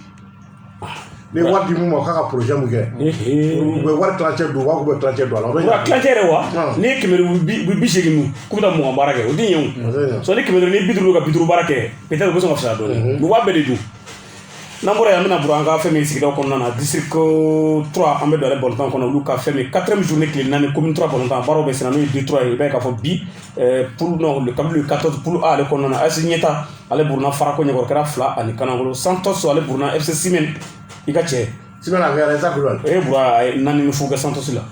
ni wari di mun ma k'a ka projet mun kɛ u bɛ wari tilancɛ don u b'a fɔ k'u bɛ tilancɛ don a la o bɛ ɲa
tilancɛ yɛrɛ wa ni ye 180 nu k'u bɛ taa mugan baara kɛ o tɛ ɲɛ o sɔn ni 150 ni 50 ka 50 baara kɛ peut-être u bɛ sɔn ka fisaya dɔɔni u b'a bɛɛ de dun n'an bɔra yan an bɛna buru an ka fɛn min sigidaw kɔnɔna na district 3 an bɛ don ale balontan kɔnɔ olu ka fɛn min 4e journée tile 4 commune 3 balontan baaraw bɛ senna n'o ye D3 ye i b'a ye k'a fɔ bi pour non le kabili 14 pour A ale kɔnɔna na AS Ɲɛta ale buruna Farako Ɲɛkɔrɔ kɛra 2 ani Kanangolo Santos ale buruna FC Simen i ka cɛ
Simen a gagné ça kulubali
bura a ye 4 ni fu kɛ Santos la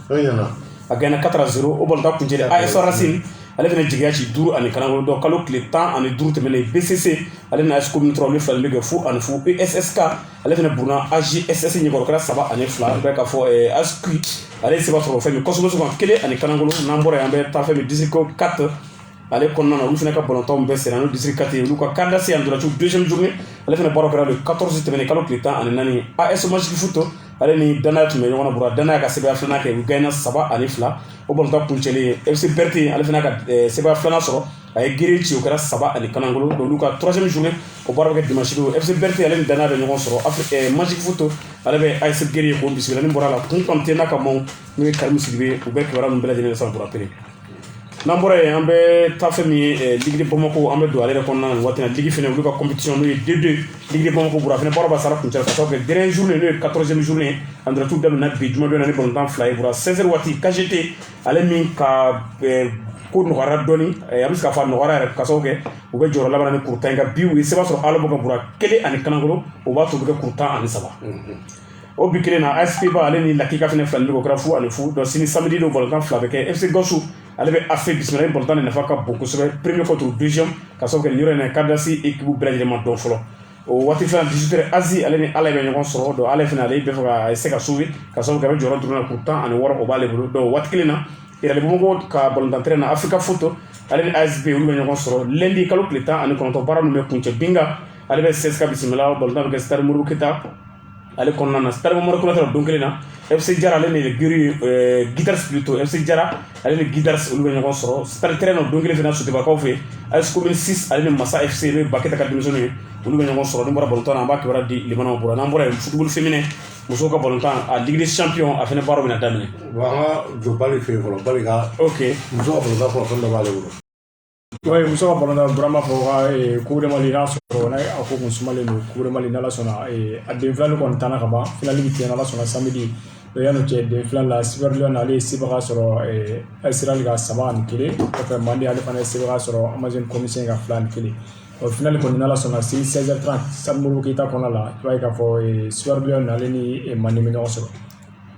a gagné 4-0 o balontan kuncɛlen AS Racine ale fana jigiya ci 5 ani Kanangolo donc kalo tile 10 ani 5 tɛmɛlen BCC ale na AS Commune 3 olu fila bɛ kɛ fu ani fu USSK ale fana buruna AJSS Ɲɛkɔrɔ kɛra 3 ani 2 i b'a ye k'a fɔ ASQ ale ye seba sɔrɔ fɛn min Kosomɔ 1 ani Kanangolo n'an bɔra yan an bɛ taa fɛn min district 4 ale kɔnɔna na olu fana ka balontanw bɛɛ senna n'o district 4 ye olu ka quart d'AC en Doulatou 2e journée ale fana baaraw kɛra le 14 tɛmɛnen kalo tile 10 ani 4 AS Magic Foot ale ni Danaya tun bɛ ɲɔgɔn na bura Danaya ka sɛbɛya filanan kɛ u gagné 3 ani 2 o balontan kuncɛlen FC Berté ale fana ka sɛbɛya filanan sɔrɔ a ye gere ci o kɛra 3 ani Kanangolo donc olu ka 3e journée o baara bɛ kɛ dimanche don FC Berté ale ni Danaya bɛ ɲɔgɔn sɔrɔ Magic Foot ale bɛ AS Gere k'o bisimila ni bɔra la kun kɔnte n'a ka maaw n'o ye Karimu Sidibe u bɛɛ kibaruya ninnu bɛɛ lajɛlen san bura pere n'an bɔra yen an bɛ taa fɛn min ye Ligue de Bamako an bɛ don ale yɛrɛ kɔnɔna na waati na Ligue fana olu ka compétition n'o ye D2 Ligue de Bamako bura fana baara b'a sara kuncɛ ka sababu kɛ dernière journée n'o ye 14e journée en Doulatou daminɛna bi juma don na ni balontan 2 ye bura 16h waati KGT ale min ka ko nɔgɔyara dɔɔni a bɛ se ka fɔ a nɔgɔyara yɛrɛ ka sababu kɛ u bɛ jɔyɔrɔ laban ni kuru 10 nka bi u ye sɛbɛn sɔrɔ Alabo ka bura 1 ani Kanangolo o b'a to u bɛ kɛ kuru 10 ani 3 o bi kelen na ASP ba ale ni Lakika fana filani bɛ k'o kɛra fu ani fu donc sini samedi don balontan 2 bɛ kɛ FC Gawusu ale bɛ AFC bisimila ni balontan de nafa ka bon kosɛbɛ premier contre deuxième ka sababu kɛ nin yɔrɔ in na quart d'AC équipe bɛɛ lajɛlen ma dɔn fɔlɔ o waati fana 18h Azi ale ni Ala bɛ ɲɔgɔn sɔrɔ donc Ale fana ale bɛ fɛ ka se ka sauver ka sababu kɛ a bɛ jɔyɔrɔ duruna kuru 10 ani 6 o b'ale bolo donc waati kelen na Irali Bamako ka balontan terrain na Africa Foot ale ni ASB olu bɛ ɲɔgɔn sɔrɔ lundi kalo tile 10 ani 9 baara ninnu bɛ kuncɛ Binga ale bɛ CSKA bisimila balontan bɛ kɛ Stade Modibo Keita ale kɔnɔna na Stade Modibo Keita don kelen na FC Jara ale ni Giri Guitars plutôt FC Jara ale ni Guitars olu bɛ ɲɔgɔn sɔrɔ Stade terrain na don kelen fana Sotebakaw fɛ AS Commune 6 ale ni Massa FC n'o ye Baketa ka denmisɛnninw ye olu bɛ ɲɔgɔn sɔrɔ ni bɔra balontan na an b'a kibaruya di limanaw bɔra n'an bɔra yen football féminin musow ka balontan a Ligue des champions a fana baaraw bɛna daminɛ
bon an ka jɔ Bali fɛ yen fɔlɔ Bali ka muso ka balontan fɔlɔ fɛn dɔ b'ale bolo
oui muso ka balontan Burama fɔ ka Coupe du Mali n'a sɔrɔ n'a a ko kun sumalen don Coupe du Mali n'Ala sɔnna a den filanin kɔni tanna ka ban finali bɛ tigɛ n'Ala sɔnna samedi yan'o cɛ den filanin la Super Lion ale ye sebaga sɔrɔ Israel ka 3 ani 1 kɔfɛ Mandi ale fana ye sebaga sɔrɔ Amazon Commission ka 2 ani 1 o finali kɔni n'Ala sɔnna sini 16h30 Stade Modibo Keita kɔnɔna la i b'a ye k'a fɔ Super Lion ale ni Mandi bɛ ɲɔgɔn sɔrɔ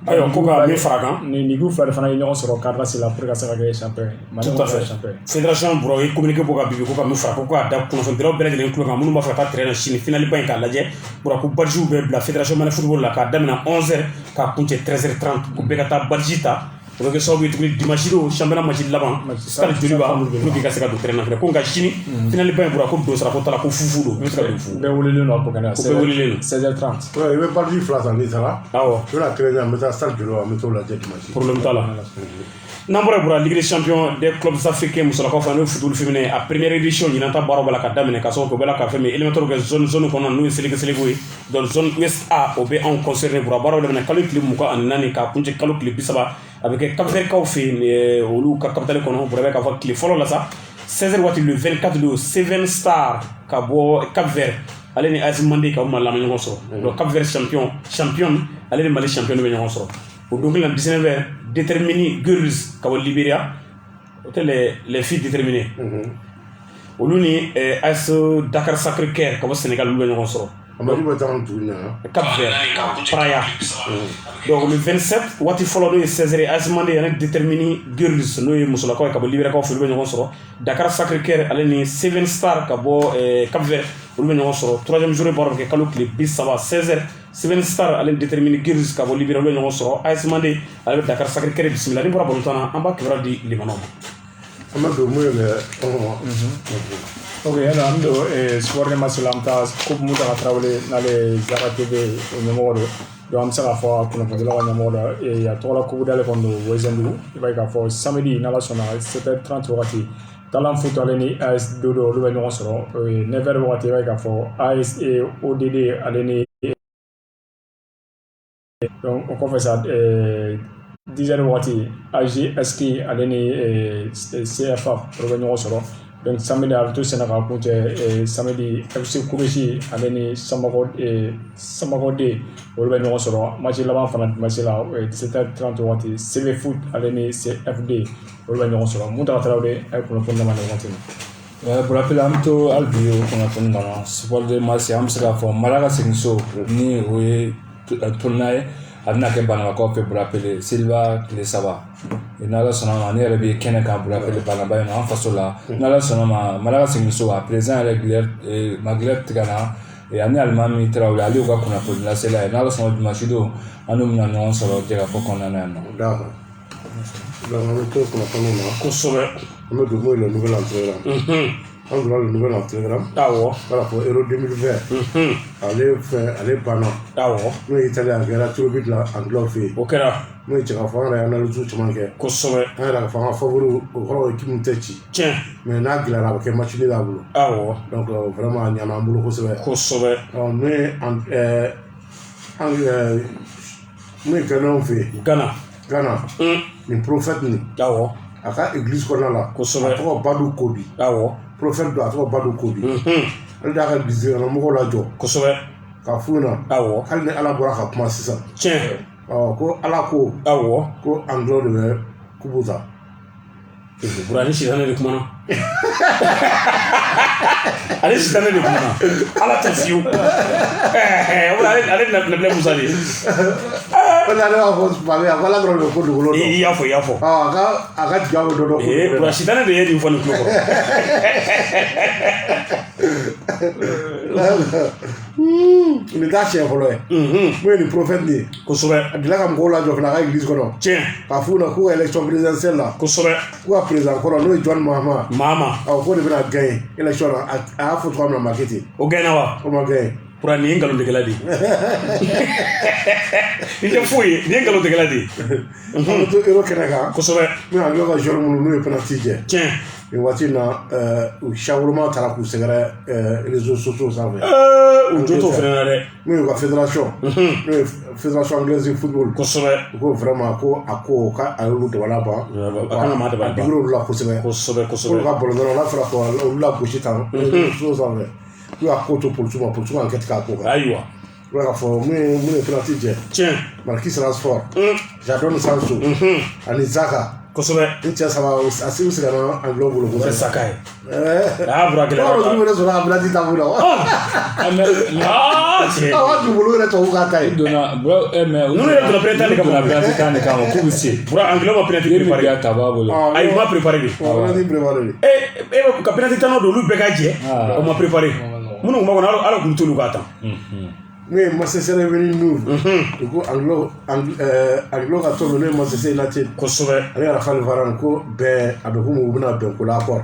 ayiwa ko ka min fara kan
ni nigu fila de fana ye ɲɔgɔn sɔrɔ quart d'AC la pour ka se ka kɛ champion Mali
tout à fait fédération bura o ye communiqué bɔ ka bibi ko ka min fara ko ka da kunnafonidilaw bɛɛ lajɛlen tulo kan minnu b'a fɛ ka taa terrain na sini finali ba in k'a lajɛ bura ko badges bɛ bila fédération Mali football la k'a daminɛ 11h k'a kuncɛ 13h30 ko bɛɛ ka taa badges ta o bɛ kɛ sababu ye tuguni dimanche don championnat match laban Stade Joliba pour que ka se ka don terrain na fɛnɛ ko nka sini finali ba in bura ko don sara ko tala ko fufu don i bɛ se ka don fu
bɛɛ welelen don a ko kɛnɛ 16h30
i bɛ badges fila san n'i sara
awɔ
i bɛna kelen an bɛ taa Stade Joliba an bɛ t'o lajɛ dimanche
problème t'a la n'an bɔra bura Ligue des champions des clubs africains musolakaw fana n'o ye football féminin a première édition ɲinan ta baaraw b'a la ka daminɛ ka sababu kɛ o bɛ la ka fɛn min éliminatoire kɛ zone kɔnɔ n'o ye seleke ye donc zone ouest A o bɛ anw concerné bura baaraw daminɛ kalo tile 24 k'a kuncɛ kalo tile 30 a bɛ kɛ Cap-Verdekaw fɛ yen olu ka capitale kɔnɔ bura bɛ k'a fɔ tile fɔlɔ la sa 16h waati le 24 don Seven Star ka bɔ Cap-Vert ale ni AS Mandé ka o Mali la ɲɔgɔn sɔrɔ donc Cap-Vert champion ale ni Mali champion bɛ ɲɔgɔn sɔrɔ o don kelen na 19h Déterminé Girls ka bɔ Libéria o tɛ les filles déterminées olu ni AS Dakar Sacré-Cœur ka bɔ Sénégal olu bɛ ɲɔgɔn sɔrɔ Cap-Vert, Praia. Donc le 27, Wati Folo est 16h, Asmande est déterminé, Girls, nous sommes sur la côte, Cabo Libéra, Dakar Sacré-Cœur, allez, 7 Star, Cabo Cap-Vert, nous sommes troisième journée pour que Kalou Clip, bis, ça va 16h, 7 Star, allez, déterminé, Girls, Cabo Libéra, nous sommes Asmande, allez, Dakar Sacré-Cœur, bismillah, nous sommes en bas, qui va dire Libanon.
Ok, alors ando sport de masulamta coupe muta ka trawle nale Zara TV nyamoro do am sala fo ko no dela nyamoro e ya tola coupe dale kondo wezendu ibay ka fo samedi nala sona 7h30 wakati talam football ni AS Dodo lu no soro 9h wakati ibay ka fo AS et ODD aleni donc on fait ça 10h wakati AGSK aleni CFA lu no soro donc samedi à tout Sénégal pour samedi FC Koubechi aleni Samako D au le numéro sur match là-bas fan match là 17h30 wati CV Foot aleni CFD au le numéro sur monta trawde ay ko fondement de wati pour rappeler am to albio ko na fondement sport de match am sera fo malaga singso ni we tournaye adna ke bana ko pe pour rappeler Silva le saba nala sonama ne rebi kene ka pour rappeler bana ba na fasola nala sonama malaga singso a présent régulier maglet tigana et ani almami trawle ali ko kuna pour la sela nala sonama mashido anu na non solo de la foko na na
d'accord donc on peut ko sobe on do mo le nouvel entraîneur on doit le nouvel entraîneur voilà pour Euro 2020 allez bana nous italien gara tout bit la anglophone
okera
nous tira fara ya na lutu tumanke
ko sobe
ala fara favori ko équipe mtechi
tiens
mais na gila la ke match ni la bulu donc vraiment nyama mbulu ko sobe on mais mais Ghana ni prophète ni aka église ko na la
ko sobe
ko badu kobi prophète do ato badu kobi elle da ka bizi na mo la jo
ko sobe
ka funa kal ni ala bora ka kuma sisa
tiens
ko ala ko ko anglo de kubuza
burani shi dana de kuma ale shi dana de kuma ala tasiu wala ale na ble musali
wala na ko ba ya wala dro ko do
yafo
aga jawo do
burani shi dana de yedi fo ni ko
ni da chef lo moi ni prophète ni
ko sobe
adila kam ko la jo na ga église ko no
tiens
pa fu na ko élection présidentielle la
ko sobe
ko président ko no John
Mahama
ko de bena gagner élection a faut trop na marketing
o gaina wa
o ma gagner
pour ni ngalo de geladi il est fouillé ni ngalo de geladi
on to euro kenaka
ko sobe
mais en yo jour mu no penalty je
tiens
et voici na changement tara ku segara réseaux sociaux ça va
o joto frenare
mais la fédération anglaise de football
ko sobe
ko vraiment ko ako ka alu de wala ba
akana ma de ba
digro la ko sobe ko ka bolo la fra ko la ko chitan so ça va ko ako to pour tout enquête ka ko
aywa
voilà faut mais penalty je
tiens
Marquis Rashford j'adore Sancho Anizaka
ko sobe
incha sama asimu sigana anglo bolo ko
sakai bra gela
ko ni so na bladi ta bolo du bolo re to ka tai
dona bro
non è la pretende che la bladi ta ne kamo ku bisi bra anglo ma pretende prepare
ya tababolo
ai ma prepare ka penalty ta no do lu be ka je o ma prepare munu ma ko ala ku tulu ka ta
mais moi c'est revenu nous ko anglo ka to no moi c'est na ti
ko sobe
ali ala fa varan ko be abeku mu buna be ko la accord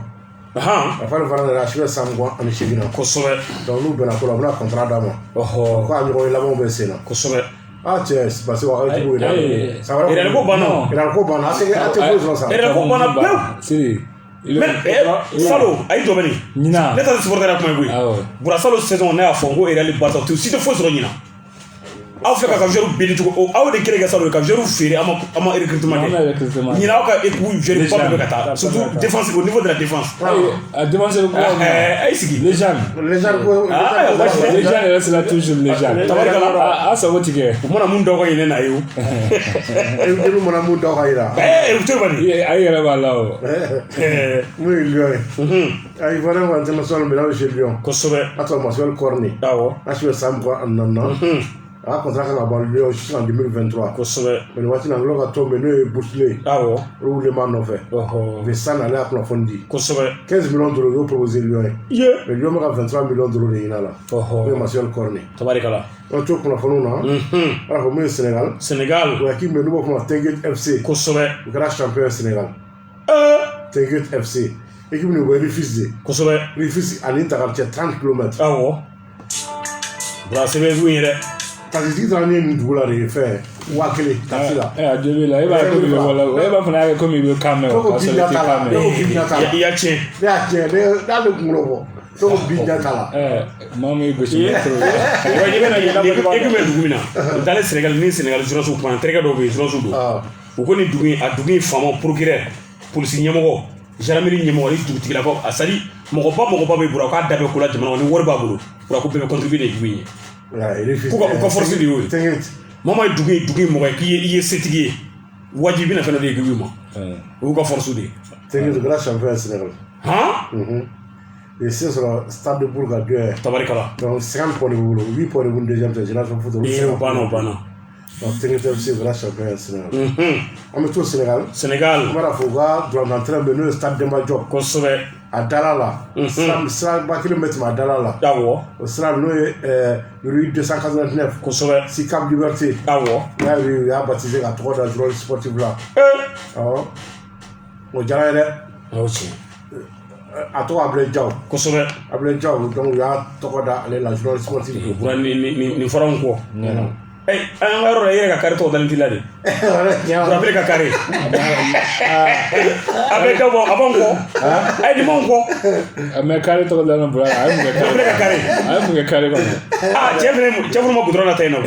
fa varan la chwe samgo am chigina
ko sobe
donc nous bena ko la buna contrat d'amo ko am ko la mo be sena
ko sobe
tiens c'est parce que wa ka tu
ça va il ko bana
ate ko ça
il ko bana
si
Salo ay do bani
Nina
ne ta supporter ko moy bura Salo saison na fongo e real Barça tu si te fo soro Nina aw fɛ ka joueur bɛɛ di cogo aw de kɛlen ka sa ka joueur feere a ma recrutement kɛ ɲinɛ aw ka équipe joueur ba bɛ ka taa surtout défense au niveau de la défense
a défense ko
ay sigi
légende yɛrɛ sera toujours légende tabarikala a sago tigɛ
u mana mun dɔw ka ɲinɛ na ye o
e mana mun dɔw ka yira
to bani
a yɛrɛ b'a la o
mun ye Lyon ye ay vraiment international mais là chez Lyon
kosɛbɛ
a sɔrɔ Marcel Cornet
awɔ
a su san mugan ani naani a ka contrat kan ka ban Lyon jusqu'en 2023
kosɛbɛ
mais nin waati na n'o ka tɔn bɛ n'o ye Bousselé
awɔ
olu wulilen nɔfɛ mais san ale y'a kunnafoni di
kosɛbɛ
15 millions d'euros y'o proposé Lyon ye
ye
mais Lyon bɛ ka 23 millions d'euros de ɲini a la n'o ye Marcel Cornet
tabarikala
an t'o kunnafoniw na ala ko mun ye Sénégal o équipe min n'u b'o fɔ ma Teungueth FC
kosɛbɛ
u kɛra champion ye Sénégal Teungueth FC équipe min bɛ Rufisque
kosɛbɛ
Rufisque ani Dakar cɛ 30 km
awɔ bura sɛbɛn fu ye dɛ
taxitigi taara ni nin dugu la de fɛn 1000 taxi la
a joli la e b'a komi bɛ wala e b'a fana kɛ komi i bɛ kan mɛn o ka sɔrɔ i tɛ kan mɛn
i y'a tiɲɛ
ne y'a tiɲɛ ne y'ale kunkolo bɔ ne ko bi ɲɛ t'a la
maa min gosi
i kun bɛ dugu min na u taalen Sénégal ni Sénégal journaliste kuma n terikɛ dɔw bɛ yen journaliste don u ko nin dugu in a dugu in faama procureur polisi ɲɛmɔgɔ gendarmerie ɲɛmɔgɔ ni dugutigilakaw a sadi mɔgɔba bɛ bolo k'a da bɛ ko la jamana ni wari b'a bolo ko bɛɛ bɛ contribuer nin dugu in ye k'u ka force de y'o ye maa ye dugu in mɔgɔ ye k'i ye setigi ye wajibi na fɛn dɔ de ye dugu in ma o y'u ka force de ye
Teungueth kɛra champion ye Sénégal et c'est sur le stade de Bourg à 2
tabarikala
donc 50 points de boulot 8 points de boulot deuxième génération foot
o banna
donc Teungueth FC kɛra champion ye Sénégal an bɛ to Sénégal
an
b'a fɔ u ka droit d'entrée bɛ n'o ye stade Demba Diop
kosɛbɛ
a dala la siraba kelen bɛ tɛmɛ a dala la
awɔ
o sira n'o ye rue 289
kosɛbɛ
si Cap Liberté
awɔ
n'a ye u y'a baptisé ka tɔgɔ da journal sportif la awɔ o diyara ye dɛ a tɔgɔ Ablaye Diaw
kosɛbɛ
Ablaye Diaw donc u y'a tɔgɔ da ale la journal sportif
nin fɔra n kɔ an ka yɔrɔ la i yɛrɛ ka kari tɔgɔ dalen t'i la de Burabele ka kari a bɛ dɔ bɔ a b'an kɔ a ye nin b'anw kɔ
mɛ kari tɔgɔ dalen Burabele a ye
Burabele ka kari
mun kɛ kari kɔnɔ
cɛ fana ma goudron na ta yen nɔ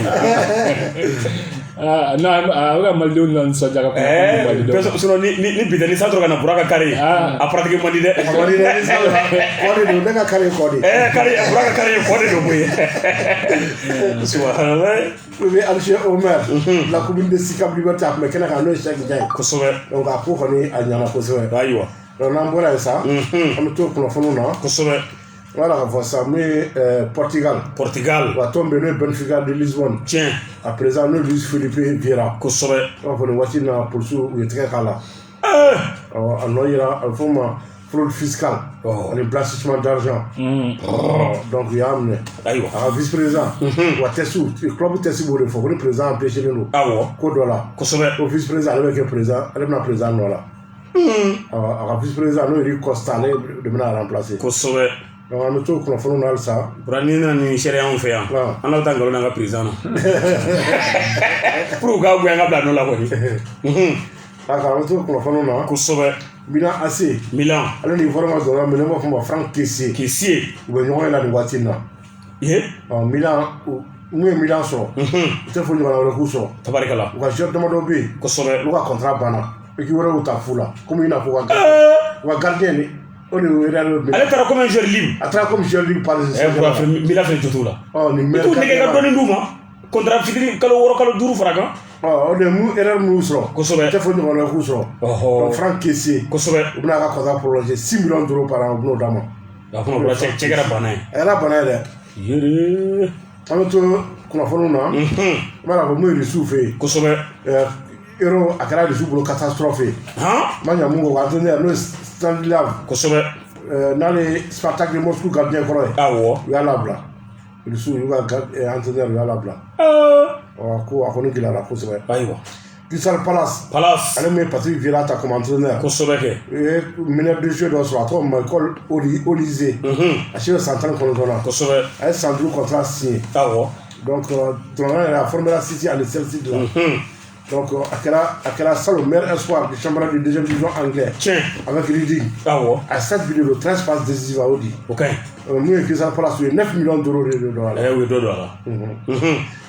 non a bɛ ka malidenw na nisɔndiya ka kuma
sinon ni bi tɛ ni san tora ka na Bura ka kari a pratique man di dɛ
kɔ de don ne ka kari ye kɔ de
Bura ka kari ye kɔ de don koyi subhanallah
o bɛ Alger Omer la commune de Si Cap Liberté a tun bɛ kɛnɛ kan n'o ye Cheikh Diagne
kosɛbɛ
donc a ko kɔni a ɲana kosɛbɛ
ayiwa
donc n'an bɔra yen sa an bɛ to kunnafoniw na
kosɛbɛ
voilà ka fɔ sa min ye Portugal wa tɔn bɛ n'o ye Benfica de Lisbonne
tiɲɛ
a président n'o ye Luis Felipe Vieira
kosɛbɛ
an fɔ nin waati na polisiw u ye tɛgɛ k'a la a nɔ yira a bɛ fɔ o ma fraude fiscale ani blanchissement d'argent donc u y'a minɛ a ka vice président wa tɛsiw club tɛsi b'o de fɔ ko ni président empêché len don ko dɔ la
kosɛbɛ
o vice président ale bɛ kɛ président ale bɛna président nɔ la a ka vice président n'o ye Costa ale de bɛna remplacer
kosɛbɛ
donc an bɛ to kunnafoniw na halisa
Bura ni nana nin sariya anw fɛ yan an bɛ taa nkalon n'an ka président na pour k'a goya an ka bila nɔ la kɔni
a ka an bɛ to kunnafoniw na
kosɛbɛ
Milan AC ale ni foroma dɔrɔn mais ne b'a fɔ ma Franck Kessié u bɛ ɲɔgɔn ye la nin waati in na Milan mun ye Milan sɔrɔ u tɛ fɔ ɲɔgɔnna wɛrɛ k'u sɔrɔ
tabarikala
u ka joueur damadɔ bɛ yen
kosɛbɛ
olu ka contrat banna équipe wɛrɛ y'u ta fu la comme i n'a fɔ u ka gardien ni o de ye
ale taara comme un joueur libre
a taara comme joueur libre Paris Saint-Germain
Milan fɛnɛ jɔ t'o la
nin
i t'u nɛgɛ ka dɔɔni d'u ma contrat fitiri kalo 6 kalo 5 fara kan
o de mun erreur mun sɔrɔ
kosɛbɛ
u tɛ fɔ ɲɔgɔnna k'u sɔrɔ donc Franck Kessié
kosɛbɛ
u bɛna ka contrat prolonger 6 millions d'euros par an u bɛn'o d'a ma
a kuma Bura cɛ kɛra bana ye
a kɛra bana ye dɛ
yere
an bɛ to kunnafoniw na n b'a fɔ mun ye Russiw fɛ yen
kosɛbɛ
Euro a kɛra Russiw bolo catastrophe ye ma ɲa mun kɔ ka entraîneur n'o ye Stanislav
kosɛbɛ
n'ale Spartak de Moscou gardien kɔrɔ ye
awɔ
u y'a labila Russiw y'u ka entraîneur u y'a labila ko a kɔni gɛlɛyara kosɛbɛ
ayiwa
Crystal Palace ale min ye Patrick Vieira ta comme entraîneur
kosɛbɛ kɛ
u ye meneur de jeu dɔ sɔrɔ a tɔgɔ Michael Olise a si bɛ san 19 na
kosɛbɛ
a ye san 5 contrat signé
awɔ
donc Donnarumma yɛrɛ a formé la City ani Chelsea de la Donc, à quel ça le meilleur espoir du championnat de deuxième division anglais.
Tiens.
Avec Reading.
Ah ouais.
À 7 vidéos de 13 passes décisives à Audi.
Ok.
Nous, qui ça pour la suite, 9 millions d'euros de dollars.
Eh oui, $2.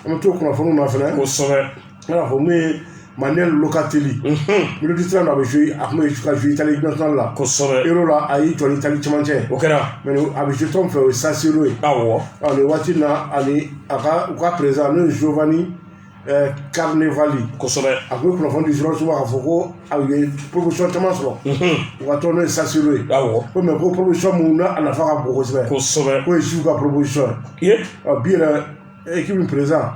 On trouve qu'on a fait un affaire.
Au sommet.
Alors, pour moi, Manuel Locatelli. Le district a joué, après, je suis joué Italie nationale là.
Au sommet.
Et là, a eu ton Italie Timanche.
Ok là.
Mais nous, avec je tombe fait ça sur lui.
Ah ouais.
Alors, le Watina, à présent, nous, Giovanni Carnevali.
Au sommet.
Après, pour l'enfant du jour, souvent, à Foucault, avec promotion tellement sur. On va tourner ça sur lui.
Ah ouais.
Comme une promotion, on a à la fin à beaucoup.
Au sommet.
Oui, je suis à promotion.
Yeah.
Bien, équipe présent.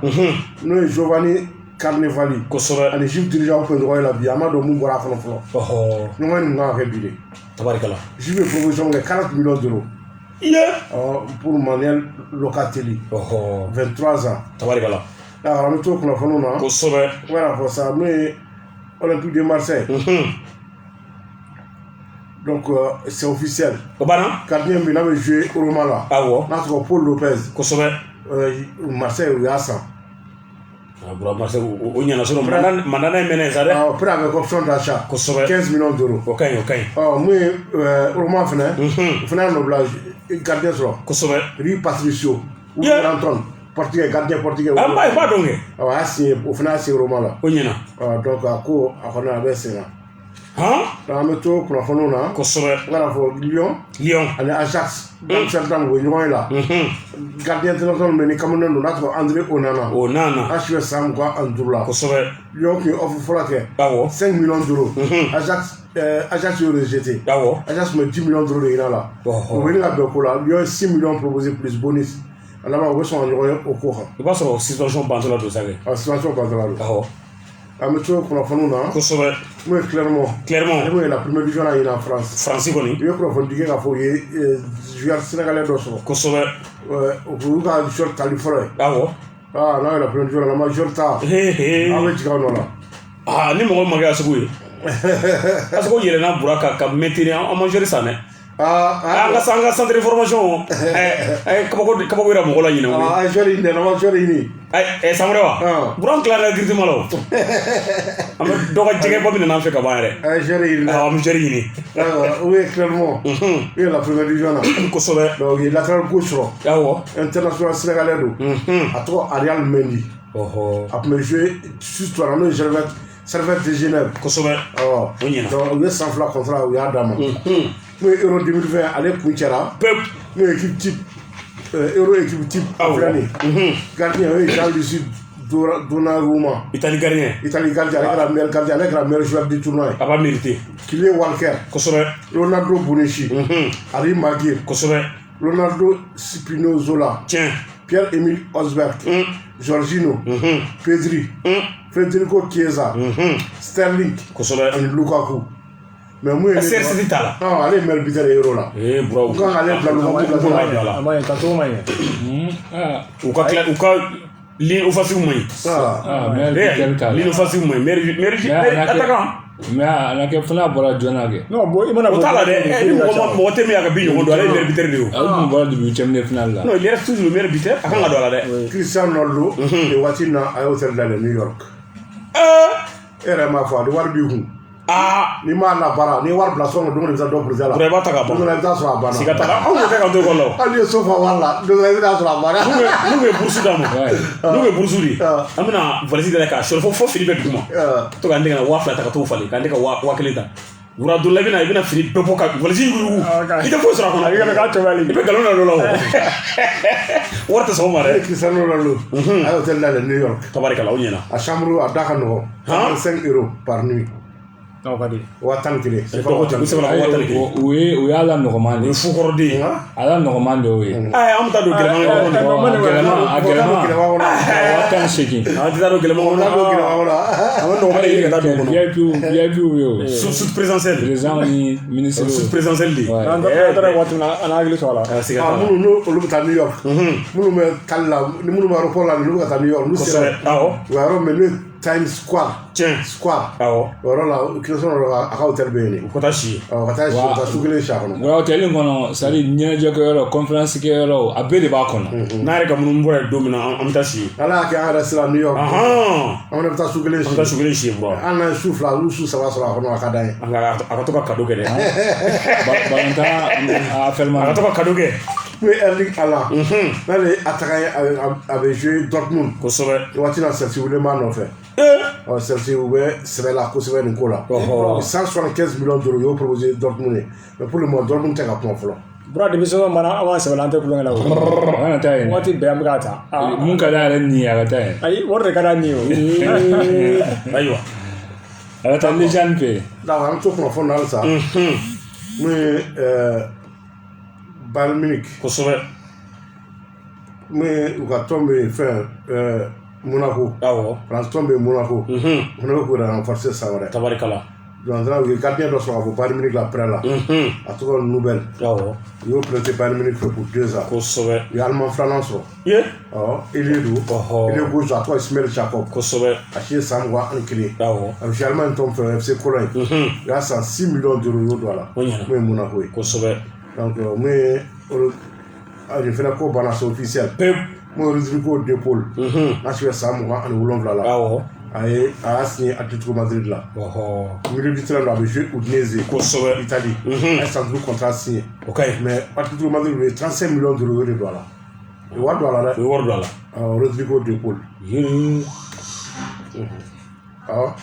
Nous, Giovanni Carnevali.
Au sommet.
En Égypte, dirigeant pour le la vie, Amado Mungora Fonflo.
Oh.
Nous, on a un rébilé.
Tabarikala.
Je veux promotion de 40 millions d'euros.
Yeah.
Pour Manuel Locatelli.
Oh.
23 ans.
Tabarikala.
Alors, on trouve qu'on a fait un
Au sommet.
voilà, pour ça, mais Olympique de Marseille. Donc, c'est officiel.
Obana.
Gardien, il avait joué au Roma là.
Ah ouais.
Notre Paul Lopez.
Au sommet.
Marseille, il y a 100.
Marseille, on y en a sur le mandana et Ménezade.
Après, avec option d'achat. 15 millions d'euros.
Ok.
Moi, au Roma, il fait un noblage. Gardien sur.
Au sommet.
Rui Patricio. Ou Anton. Portugais, gardien portugais.
Ah, pas donc.
Ah, c'est au final, c'est au Roma là.
On y en
a. Donc, à quoi, on a avec là.
Hein?
Dans le métro, pour la Fonona. Voilà, pour Lyon.
Allez,
Ajax. Dans certains mots, ils vont là. Gardien international, mais les Camerounais, nous avons André Onana. HV Sam, quoi, Andoula. Lyon qui offre pour la terre. 5 millions d'euros. Ajax est rejeté. Ajax met 10 millions d'euros de là. Vous venez à Bekola, Lyon 6 millions proposés plus bonus. Alors, on va se rendre au courant.
Il va se faire situation bandola de ça.
Situation bandola. À métro, pour la Fonona. Oui, clairement. Oui, la première division là, il est en France.
France, il
y a un peu de gens qui jouent sénégalais d'Oslo. Au joueur Californie.
Ah ouais.
Ah, là, la première division, la majorité. Ah, oui, tu vois, là.
Ah, ni mon magasin, c'est quoi? Parce qu'il y a un bourraca qui maintenant en manger ça, né? Ah, la centre de formation. Comment il a mon rôle?
Ah, je l'ai dit, non, je l'ai dit.
Eh, ça me va. Bourran clair, la grille de malo. Donc, je n'ai pas mis un fait comme ça.
Ah, je l'ai dit.
Ah, je l'ai dit.
Oui, clairement. Oui, la première division là. Donc, il a latéral gauche.
Ah ouais.
International sénégalais. À toi, Ariel Mendy. Après, jouer juste toi, là, je vais Servette de Genève. Donc, il y a 100 francs contrat où il y a Dama. Nous, Euro 2020, allez, Kouchera. Nous, équipe type. Euro équipe type afghani. Gardien, oui, Jean Lucie Donnarumma.
Italie gardien.
Italie gardien, avec la meilleure joueur du tournoi.
A pas mérité.
Kylian Walker. Ronaldo Bonucci. Harry Maguire. Ronaldo Spinozzola. Pierre-Emile Osberg. Jorginho. Pedri. Federico Chiesa. Sterling. Et Lukaku. Mais moi,
c'est ça.
Non, allez, mais le but est héros là.
Eh, bro.
Quand allez,
ou
mais ala ke fana bɔra jɔna kɛ
non bon i mana o tala dɛ ni mɔgɔ tɛ min a ka bi ɲɔgɔn don ale meilleur buteur de o
mun bɔra du huitième de finale la
non il reste toujours le meilleur buteur a kan ka don a la dɛ
Cristiano Ronaldo de waati na a y'o tɛrɛ da New York e yɛrɛ m'a fɔ a de wari b'i kun ni m'a labara ni wari bila sɔngɔ don de bɛ taa dɔ purusɛ la
i b'a ta ka ban
don dɔ la i bɛ taa sɔrɔ a banna
siga t'a la anw bɛ kɛ ka to ekɔli la
hali ni ye so fa wari la don dɔ la i bɛ taa sɔrɔ a banna
n'u bɛ burusu d'a ma n'u bɛ burusu de an bɛna valise da k'a sɔrɔ fo fini bɛ duguma to k'an dɛgɛ 2000 ta ka t'o falen k'an dɛgɛ 1000 ta wura dɔ la i bɛna fini bɛɛ bɔ ka valise yugu i tɛ foyi sɔrɔ a kɔnɔ i bɛ nkalon na dɔ la o wari tɛ sɔn o ma dɛ
Cristiano Ronaldo a y'o tɛrɛ da New York
tabarikala o ɲɛna
a chambre a da ka nɔgɔn 45 € par nuit wa tan kelen
o y'a la nɔgɔman de ye
fukɔrɔden ye
a la nɔgɔman de y'o ye
an bɛ taa don gɛlɛman
gɛlɛman 18
an tɛ taa don gɛlɛman kɔnɔ an bɛ nɔgɔman de ɲini ka taa don kɔnɔ
VIP ye o
sous présidentiel
président ni ministre
sous présidentiel de
an taara waati min na an hakili sɔrɔ a la
minnu n'olu bɛ taa New York minnu bɛ tali la minnu bɛ aéroport la n'olu bɛ ka taa New York n'u sera u yɔrɔ min Times Square.
Tiens.
Square.
Awɔ.
O yɔrɔ la création dɔ a ka hôtel bɛ yen de.
U ka taa si.
Ka taa si, ka taa su kelen si a kɔnɔ.
Wa hôtel in kɔnɔ c'est à dire ɲɛnajɛkɛyɔrɔ conférence kɛyɔrɔ a bɛɛ de b'a kɔnɔ.
N'a yɛrɛ ka minnu bɔra yen don min na an bɛ taa si.
Ala y'a kɛ an yɛrɛ sera New York.
Ahan.
An fana bɛ taa su kelen si.
An bɛ taa su kelen si bɔ.
An n'an ye su fila olu su saba sɔrɔ a kɔnɔ a ka d'an ye.
A ka to ka cadeau kɛ dɛ.
Balontan a fɛlima.
A ka to ka cadeau kɛ.
N'o ye Erling Haaland. N'ale ye attaquant a bɛ jouer Dortmund.
Kosɛbɛ.
Waati na Chelsea wele b'a nɔfɛ. Chelsea u bɛ sɛbɛ la kosɛbɛ nin ko la. 175 millions d'euros y'o proposé Dortmund ye. Mais pour le moment Dortmund tɛ ka kuma fɔlɔ.
Bura denmisɛnw mana an ka sɛbɛn an tɛ kulonkɛ la o.
An ka taa yen.
Waati bɛɛ an bɛ k'a ta.
Mun ka d'a yɛrɛ ni ye a ka taa yen.
Ayi wari de ka d'a ni ye o.
Ayiwa.
A ka taa légende fɛ yen.
D'accord an bɛ to kunnafoni na halisa. Mun ye Bayern Munich.
Kosɛbɛ.
Mun ye u ka tɔn bɛ fɛn Monaco.
Awɔ.
France tɔn bɛ Monaco. O fana bɛ k'u yɛrɛ renforcer san wɛrɛ.
Tabarikala.
Donc u ye gardien dɔ sɔrɔ ka bɔ Bayern Munich la prêt la. A tɔgɔ Nouvelle.
Awɔ.
U y'o prêté Bayern Munich fɛ pour 2 ans.
Kosɛbɛ.
U ye Allemand filanan sɔrɔ.
Ye.
Awɔ ailier don. Ailier gauche a tɔgɔ Ismail Jacob.
Kosɛbɛ.
A si ye san 21.
Awɔ.
A bɛ jouer Allemagne tɔn fɛ FC Cologne. U y'a san 6 millions d'euros y'o don a la.
O ɲɛna.
Mun ye Monaco ye.
Kosɛbɛ.
Donc mun ye nin fɛnɛ ko banna c'est officiel.
Pewu.
Mun ye Rodrigo de Paul. N'a si bɛ san 27 la.
Awɔ.
A y'a signé Atletico Madrid la. Milieu du terrain a bɛ jouer Udinese.
Kosɛbɛ.
Italie. A ye san 5 contrat signé.
O ka ɲi.
Mais Atletico Madrid u ye 35 millions d'euros de don a la. U ye wari don a la dɛ.
U ye wari don a la.
Rodrigo de Paul. Awɔ.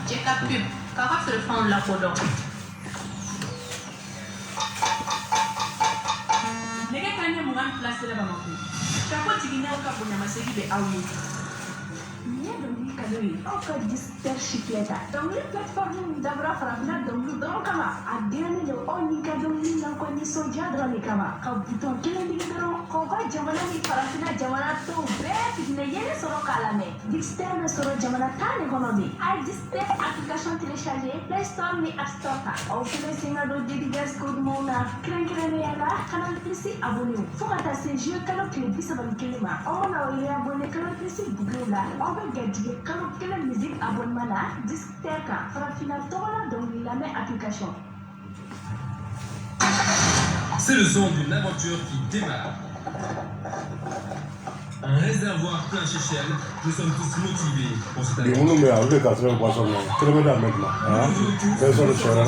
Cɛ ka pub k'a ka feerefɛnw lakodɔn. Nɛgɛ kanɲɛ 20 place la Bamako. Kako jiginɛw ka bonyamasegin bɛ aw ye.
Nin ye dɔnkili cadeau ye aw ka disquaire Chiclette ta. Dɔnkili plateforme min dabɔra farafinna dɔnkili dɔrɔn kama. A dilannen don aw n'i ka dɔnkili nakɔ nisɔndiya dɔrɔn de kama. Ka bouton kelen digi dɔrɔn k'aw ka jamana ni farafinna jamana tɔw bɛɛ fitinɛ yelen sɔrɔ k'a lamɛn. Disquaire bɛ sɔrɔ jamana 10 de kɔnɔ bi. A ye disquaire application télécharger Play Store ni App Store kan. Aw fɛnɛ sen ka don dédicace code ɲumanw na. Kɛrɛnkɛrɛnnenya la Canal Plus abonné fo ka taa se juillet kalo tile 31 ma. Aw mana aw ye abonné Canal Plus bouclé la. Aw bɛ garijɛgɛ kalo 1 musique abonnement na disquaire kan. Farafinna tɔgɔ la dɔnkili lamɛn application.
C'est le son d'une aventure qui démarre. Un réservoir plein chez Shell. Nous sommes tous motivés pour cette aventure.
Minnu bɛ yan olu de ka sɛbɛn boisson na kelen bɛ daminɛ tuma bɛɛ sɔrɔ sɛbɛn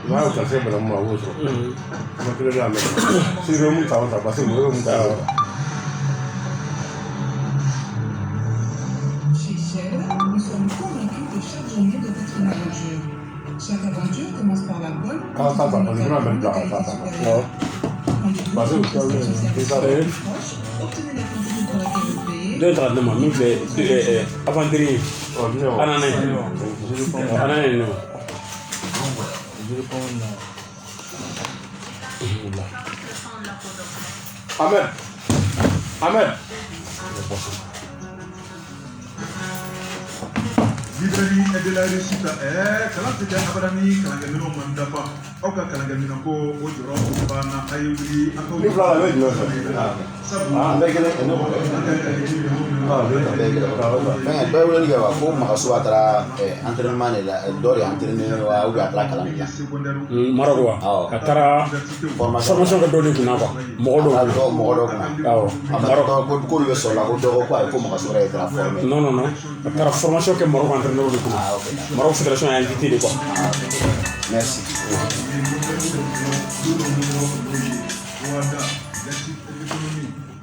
n'a y'o ta se bɛrɛ mun ma a b'o sɔrɔ an bɛ kelen daminɛ si bɛ mun ta o ta parce que mɔgɔ bɛ mun ta o ta.
Chez Shell, nous sommes convaincus que chaque journée doit être une aventure. Chaque aventure commence par la bonne.
K'a ta ta parce que n'a bɛ bila ka taa ta. Parce que
Obtenez la quantité pour laquelle vous payez.
Dɔw taga di ne ma min filɛ aventurier ananas ananas nɔ.
Ahmed.
Librairie est de la réussite. Kalan tɛ kɛ abadani kalankɛminɛnw man dafa. Aw ka kalankɛminɛn ko o jɔyɔrɔ o banna a ye wuli a ka
Ni fila la bɛ jumɛn fɛ?
sabu
An bɛɛ kelen ne bolo.
Bɛɛ weleli kɛ wa ko Magasu a taara entraînement de la dɔ de entraîné wa ou bien a taara kalan kɛ.
Maroc wa? A taara formation kɛ dɔ de kunna quoi. Mɔgɔ
dɔw kunna.
Awɔ.
Maroc k'olu bɛ sɔrɔ la ko dɔ ko ayi ko Magasu yɛrɛ taara formé.
Non non non. A taara formation kɛ Maroc entraîneur de kunna. Maroc fédération y'a invité de quoi.
Merci.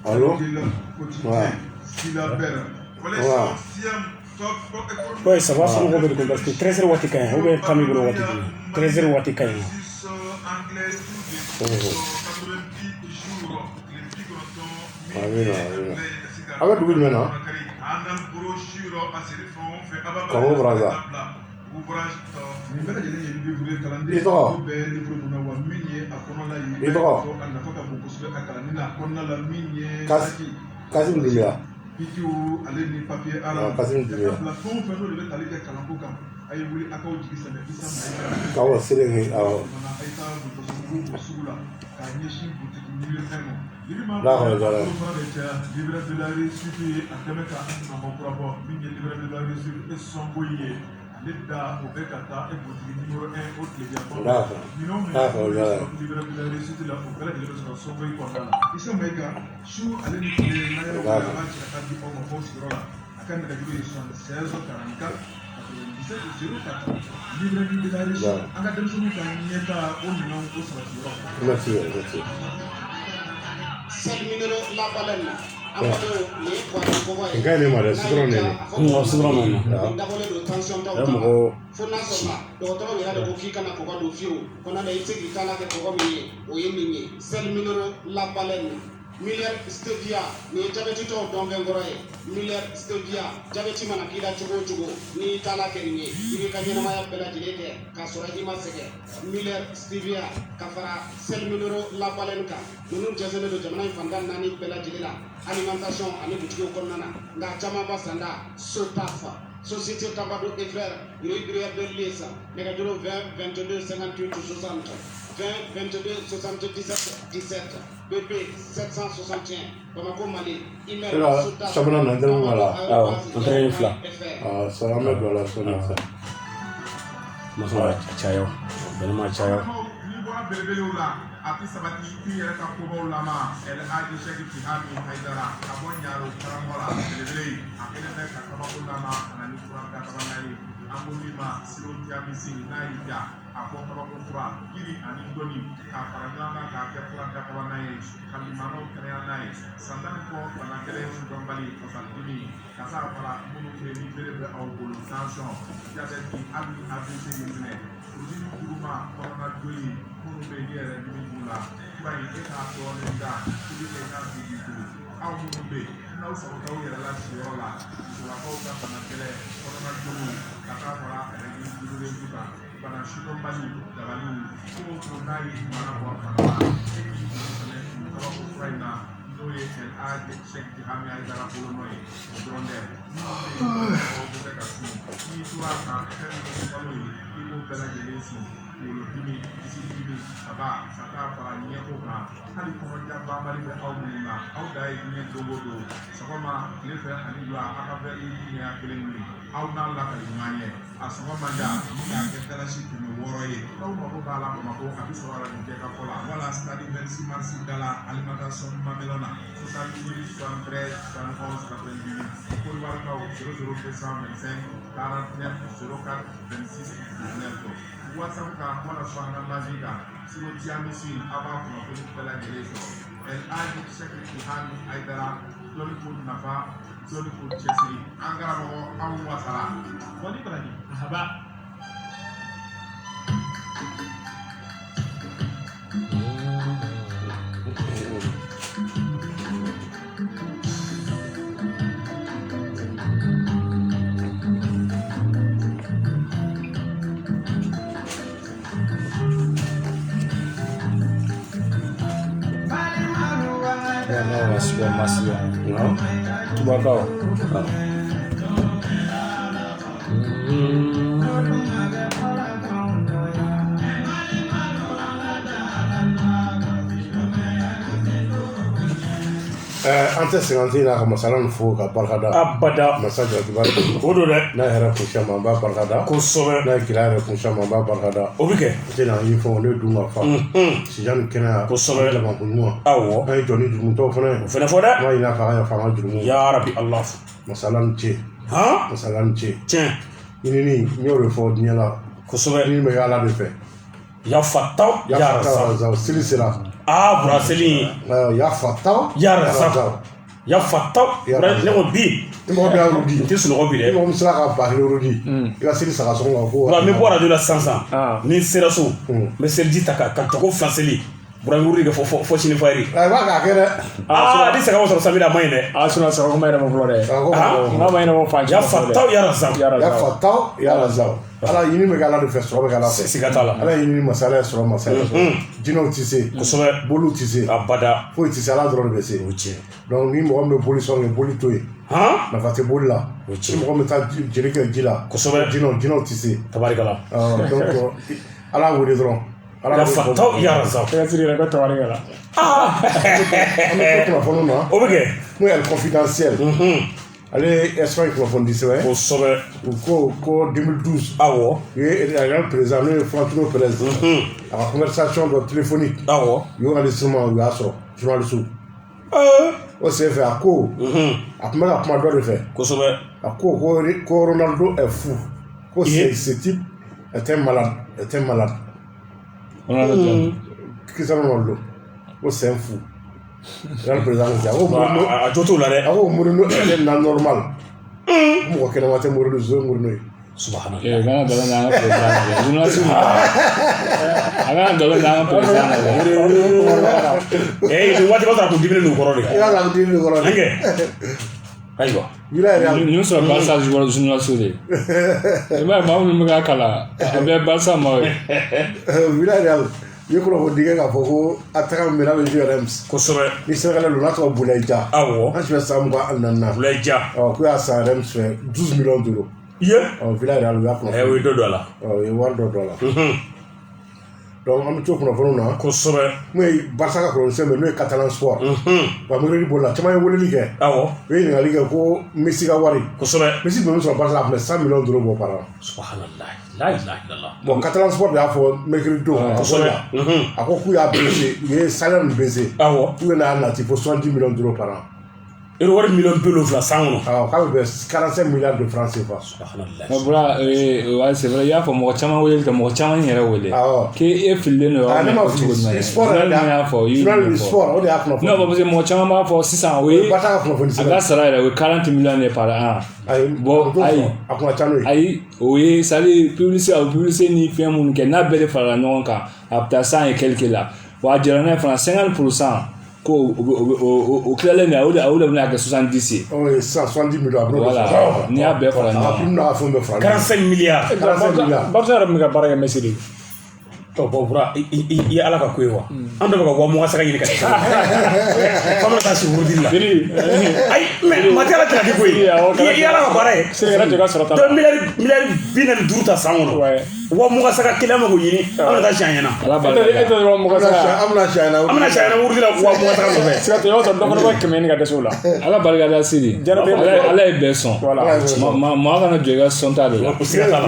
Allô? Ouais.
Ouais, ça va, ça me regarde parce que 13h waati ka ɲi ou bien kami bolo waati jumɛn? 13h waati ka ɲi.
A bɛ dugu jumɛn na? Congo Brazza. I tɔgɔ? I tɔgɔ? Kasim Dunbiya. Kasim Dunbiya. Kawa sere awo. D'accord, d'accord. Merci, merci. Gane ma da sutron ne.
Sutron ne.
dɔgɔtɔrɔ yɛrɛ de ko k'i kana kɔgɔ don fiyewu ko n'a i tɛ se k'i ta la kɛ kɔgɔ min ye o ye nin ye sel minero labalen Miller stevia ni ye jabɛti tɔw dɔnfɛn kɔrɔ ye Miller stevia jabɛti mana k'i la cogo o cogo n'i ta la kɛ nin ye i b'i ka ɲɛnamaya bɛɛ lajɛlen kɛ k'a sɔrɔ i ma sɛgɛn Miller stevia ka fara sel minero labalen kan ninnu jɛnsɛnlen don jamana in fantan naani bɛɛ lajɛlen la alimentation ani butigiw kɔnɔna na nka camanba sanda Sotafa Société Tabado et Frères, régulière de l'ISA, Négaduro 20 22 58 60, 20 22 77 17, BP 761, Bamako Mali, email
Sota. Sabana Nandel Mala.
Ah, André Fla.
Ah, Salamé Dola Sonasa.
Masora Chayo, Benama Chayo.
Ati sabati i yɛrɛ ka kobaw lama El Hadji Cheikh Tihami Haidara ka bɔ Ɲaro karamɔgɔ la belebele a kelen bɛ ka kabako lama ka na ni fura dakabana ye an ko min ma Siro Diamisi n'a y'i ja a fɔ kabako fura yiri ani dɔnni k'a fara ɲɔgɔn kan k'a kɛ fura dakabana ye ka limanaw kɛnɛya n'a ye san tan ni kɔ bana gɛlɛn dɔnbali fasalidimi ka se a fara minnu fɛ ni bere bɛ aw bolo tension diabète hali AVC y'i minɛ furudimi juguma kɔnɔna joli minnu bɛ yen yɛrɛ dimi la fura in e k'a dɔɔnin da i bɛ kɛ i n'a fili bolo aw minnu bɛ yen n'aw sagotaw yɛrɛ la siyɔrɔ la musolakaw ka bana gɛlɛn kɔnɔna joliw ka taa fara ɛrɛgi duuru kan bana sidɔnbali dabaliw ko o ko n'a ye mana bɔ a fana la e k'i bolo fɛnɛ kabako fura in na n'o ye El Hadji Cheikh Tihami Haidara bolo nɔ ye o dɔrɔn tɛ minnu bɛ yen mɔgɔw bɛ se ka sun n'i tora a kan fɛn min ye balo ye i b'o bɛɛ lajɛlen sun kunkolodimi disidimi kaba ka taa fara ɲɛko kan hali kɔnɔja banbali bɛ aw minnu na aw da ye diɲɛ don o don sɔgɔma tile fɛ ani wula aw ka bɛɛ i diɲɛ kelen min aw n'a lakali ɲɔgɔn ye a sɔngɔ man di ni k'a kɛ dalasi 600 ye aw mago b'a la Bamako a bɛ sɔrɔ a la nin bɛɛ ka fɔ la wala stade 26 mars da la alimentation Mamelon na 78 73 71 98 Côte d'Ivoire 00225 49 04 26 19 WhatsApp kan wala Sohana Maji kan Siro Diamisi a b'a kunnafoni bɛɛ lajɛlen sɔrɔ El Hadji Cheikh Tihami Haidara dɔnni ko nafa dɔnni ko cɛsiri an karamɔgɔ anw wasara wali baraji haba
Supermassiva, não? Tubacão.
An tɛ sɛgɛn tɛ n'a ka masala nin fo ka barikada
abada
masa jatiba
o don dɛ
n'a yɛrɛ kun caman an b'a barikada
kosɛbɛ
n'a gɛlɛya yɛrɛ kun caman an b'a barikada
o bɛ kɛ
tɛ na yi fɛnw ne dun ka fa sijan ni kɛnɛya
kosɛbɛ
labanko ɲuman
awɔ
an ye jɔnni jurumutɔw fana ye
o fana fɔ dɛ
an b'a ɲini a fɛ an ka yafa an ka jurumu
yarabi Allah
masala ni ce masala ni ce
tiɲɛ
ɲinini n y'o de fɔ diɲɛ la
kosɛbɛ
ɲinini bɛ kɛ Ala de fɛ
yafataw
yarasa seli sera
bura seli
yafataw
yarasa yafataw ne ko bi
ni mɔgɔ bɛ y'a rudi
n tɛ sunɔgɔ bi dɛ
ni mɔgɔ min sera ka ba kelen rudi i ka seli saga sɔngɔ kan ko
n bɛ bɔ radio la sisan ni n sera so n bɛ seliji ta ka jago 2 seli Burankuru de fo sini fayri
ba ka kɛ dɛ
di saga sɔrɔ samira ma ɲinɛ
suna sɔrɔ ko ma yɛrɛ ma fɔlɔ dɛ n'a ma yɛrɛ ma fan
ya fataw ya razam
ya razam ala ɲini bɛ kɛ ala de fɛ sɔrɔ bɛ kɛ ala fɛ
siga t'a la
ala ye ɲini masala sɔrɔ masala jinɛw tɛ se
kosɛbɛ
boliw tɛ se
abada
foyi tɛ se ala dɔrɔn de bɛ se
o tiɲɛ
donc ni mɔgɔ min bɛ boli sɔn kɛ boli to yen nafa tɛ boli la ni mɔgɔ min taa jeli kɛ ji la
kosɛbɛ
jinɛw tɛ se
tabarikala
donc ala wele dɔrɔn
ya fataw ya razam
siri yɛrɛ bɛ tabarikala
an bɛ to kunnafoni na
o bɛ kɛ
n'o ye confidentiel ale ye Espagne kunnafoni di sɛbɛn
kosɛbɛ
u ko 2012
awɔ
u ye réel président n'o ye Florentino Perez a ka conversation dɔ téléphonique
awɔ
journalistement u y'a sɔrɔ journaliste o senfɛ a ko a tun bɛ ka kuma dɔ de fɛ
kosɛbɛ
a ko Ronaldo est fou ko ce type est malade Cristiano Ronaldo ko c'est un fou réel président
a jo t'o la dɛ
a ko Mourinho est normal mɔgɔ kɛnɛma tɛ Mourinho ye
subhanallah
kana dɔlɔ n'an ka président journaliste a kana dɔlɔ n'an ka président
nin waati b'a sɔrɔ a kun diminen don kɔrɔ de
i y'a sɔrɔ a kun diminen don kɔrɔ de
ayiwa
ninnu sɔrɔ Barça journaliste de i b'a ye maa minnu bɛ k'a kalan a bɛ Barça ma ye
Villarreal ye kunnafoni dingɛ k'a fɔ ko attaquant min bɛ n'a bɛ jouer Reims
kosɛbɛ
ni Sénégalais don n'a tɔgɔ Boulaye Dia
awɔ
an si bɛ san 24
Boulaye Dia
k'u y'a san Reims fɛ 12 millions d'euros
iye
Villarreal u y'a kunnafoni
o ye dɔ don a la
o ye wari dɔ don a la donc an bɛ to kunnafoniw na
kosɛbɛ
n'o ye Barça ka kɔlɔnsen bɛ n'o ye Catalan Sport wa miirili b'o la caman ye weleli kɛ
awɔ
u ye ɲininkali kɛ ko Messi ka wari
kosɛbɛ
Messi bɛ min sɔrɔ Barça la a tun bɛ 100 millions d'euros bɔ par an
subhanallah la ilaha illallah
bon Catalan Sport de y'a fɔ mercredi don a ko k'u y'a baissé u ye salaire nin baissé
awɔ
k'u bɛna nati fo 70 millions d'euros par an
wari miliyɔn 70 san kɔnɔ
k'a bɛ bɛn 45 milliards de francs CFA
bura c'est vrai i y'a fɔ mɔgɔ caman weleli kɛ mɔgɔ caman yɛrɛ wele k'e fililen don yɔrɔ min na cogo jumɛn
sport y'a fɔ sport o de y'a kunnafoni
non parce que mɔgɔ caman b'a fɔ sisan o ye a ka sara yɛrɛ o ye 40 millions de par an bon ayi
a kun ka ca n'o ye
ayi o ye c'est à dire publicité ni fɛn minnu kɛ n'a bɛɛ de farala ɲɔgɔn kan a bɛ taa 100 et quelque la wa a jɛra n'a ye fana 50% ko o tilalen de o de bɛna kɛ 70 ye
o ye 170 millions
voilà n'i y'a bɛɛ fara ɲɔgɔn
kan
45 milliards
Barça yɛrɛ bɛ ka baara kɛ Messi de
bon bura i ye ala ka ko ye wa an dɔ bɛ ka wa mugan saga ɲini ka di fo bɛ taa si wurudili la ayi mais ma tɛ ala tɛna di ko ye i ye ala ka baara ye dɔ miliyari 45 ta san kɔnɔ wa mugan saga kelen ma k'o ɲini an bɛ taa si an ɲɛna
an bɛna si an ɲɛna
wurudili la wa mugan saga nɔfɛ
siga tɛ i b'a sɔrɔ dɔ fana bɛ kɛmɛ ɲini ka dɛsɛ o la ala barika da Sidi ala ye bɛɛ sɔn maa kana jɔ i ka sɔn ta de la
siga t'a la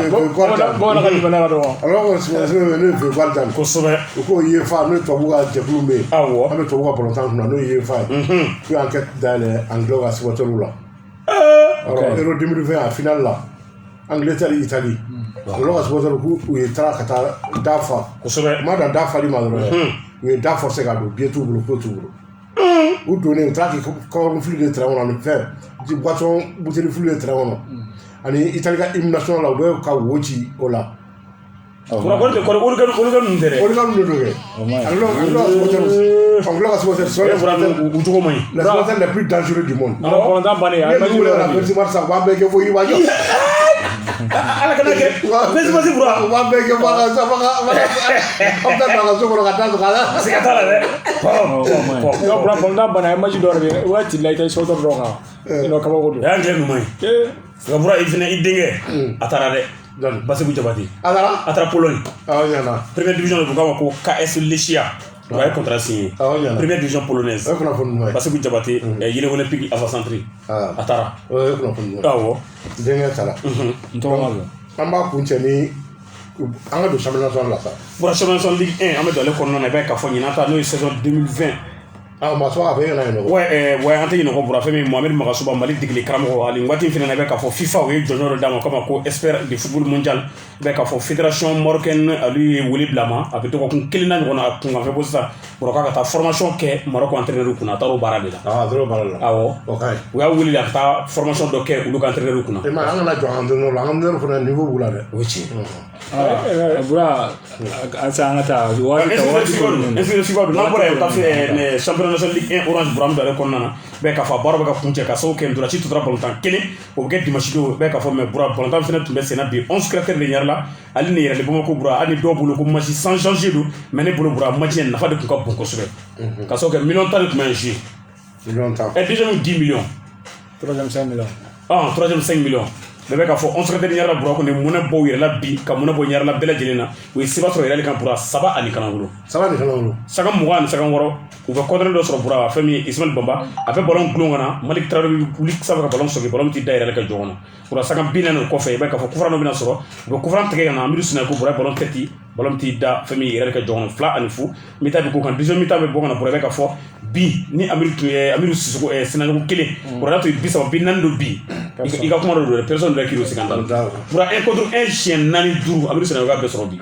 bamanan ka tɛmɛ ne ka dɔgɔ
Guardian kosɛbɛ u ko UEFA n'o ye tubabu ka jɛkulu min ye awɔ an bɛ tubabu ka balontan kunna n'o ye UEFA ye k'u y'an kɛ dayɛlɛ Anglais ka supporters la Euro 2020 a finale la Angleterre Italie Anglais ka supporters k'u ye taara ka taa da fa kosɛbɛ u ma dan da fali ma dɔrɔn u ye da forcer ka don billet t'u bolo foyi t'u bolo u donnen u taara k'i kɔrɔnin fili de terrain kɔnɔ ani fɛn boisson bouteille fili de terrain kɔnɔ ani Italie ka hymne national la u bɛ ka wo ci o la
olu ka ninnu tɛ dɛ
olu ka ninnu de don kɛ Anglais ka supporters sont
u cogo man ɲi
les supporters les plus dangereux du monde
kɔnɔntan bannen a
ne wulila la Benzema sa u b'a bɛɛ kɛ fo i b'a jɔ
ala kana kɛ Benzema si bura
u b'a bɛɛ kɛ fo a ka aw bɛ taa don a ka so kɔnɔ ka taa sɔrɔ a la
siga t'a la dɛ
yɔrɔ bura kɔnɔntan bannen a ye match dɔ de kɛ o y'a ci la i tɛ sɔtɔ dɔ kan kabako don
o y'an kɛ ɲuman ye siga bura i fana i denkɛ a taara dɛ Baseku Jabate a taara Pologne première division de k'a ma ko KS Lechia o ye contrat signé première division polonaise Baseku Jabate Yele Olympique Avant-Centre a taara awɔ
denkɛ taara an b'a kun cɛ ni an ka don championnat national la sa
bɔra championnat Ligue 1 an bɛ don ale kɔnɔna na i b'a ye k'a fɔ ɲinan ta n'o ye saison 2020
ma sɔn a fɛ e kana ɲinɛ
ouais an tɛ ɲinɛ bɔra fɛn min Mohamed Magasuba Mali degeli karamɔgɔ hali waati fana na i bɛ k'a fɔ FIFA o ye jɔnjɔn dɔ d'a ma kama ko expert de football mondial i bɛ k'a fɔ fédération marocaine ale ye wele bila ma a bɛ dɔgɔkun 1 na ɲɔgɔn na a kun kan fɛ ko sisan bɔrɔ k'a ka taa formation kɛ Maroc entraîneur kunna a taara o baara de la
a taara o baara la
awɔ u y'a wele a ka taa formation dɔ kɛ olu ka entraîneur kunna
e ma an kana jɔ entraîneur la entraîneur fana niveau b'u la dɛ
o ye tiɲɛ
bura asa an ka taa
Sibadu n'an bɔra yen ka fɛ championnat national Ligue 1 Orange Buram dɔ yɛrɛ kɔnɔna na bɛɛ k'a fɔ a baara bɛ ka kuncɛ ka sababu kɛ ntolanci tora balontan kelen o bɛ kɛ dimanche don bɛɛ k'a fɔ mais Bura balontan fana tun bɛ senna bi 11 caractères de ɲɛri la ale ni yɛrɛ de Bamako Bura hali ni dɔw bolo ko match sans changer don mais ne bolo Bura match in nafa de tun ka bon kosɛbɛ ka sababu kɛ million tan de tun bɛ jouer
million tan
deuxième 10 millions
troisième 5 millions
troisième 5 millions bɛɛ bɛ k'a fɔ 11 caractères de ɲɛri la Bura kɔni munɛ bɔ u yɛrɛ la bi ka munɛ bɔ ɲɛri la bɛɛ lajɛlen na o ye seba sɔrɔ yɛrɛ kan Bura 3 ani kanangolo
saga 20
ani saga 6 u bɛ kɔdɔrɔ dɔ sɔrɔ Bura fɛn min ye Ismaël Bamba a bɛ ballon gulon kana Malik Traoré bɛ wuli sanfɛ ka ballon sɔgɔ ballon tɛ da yɛrɛ ka jɔ kɔnɔ Bura saga 40 kɔfɛ i bɛ k'a fɔ coup franc dɔ bɛna sɔrɔ u bɛ coup franc tigɛ ka na Amidu Sinayoko Bura ballon tɛti ballon tɛ da fɛn min yɛrɛ ka jɔ kɔnɔ 2 ani 0 mi-temps bɛ k'o kan deuxième mi-temps bɛ bɔ kana Bura i bɛ k'a fɔ bi ni Amidu Sissoko Sinayoko kelen Bura to 30 bi 4 don bi i ka kuma dɔ don dɛ personne ne kiri o sigi an da Bura 1 contre 1 siɲɛ 4 5 Amidu Sinayoko a bɛɛ sɔrɔ bi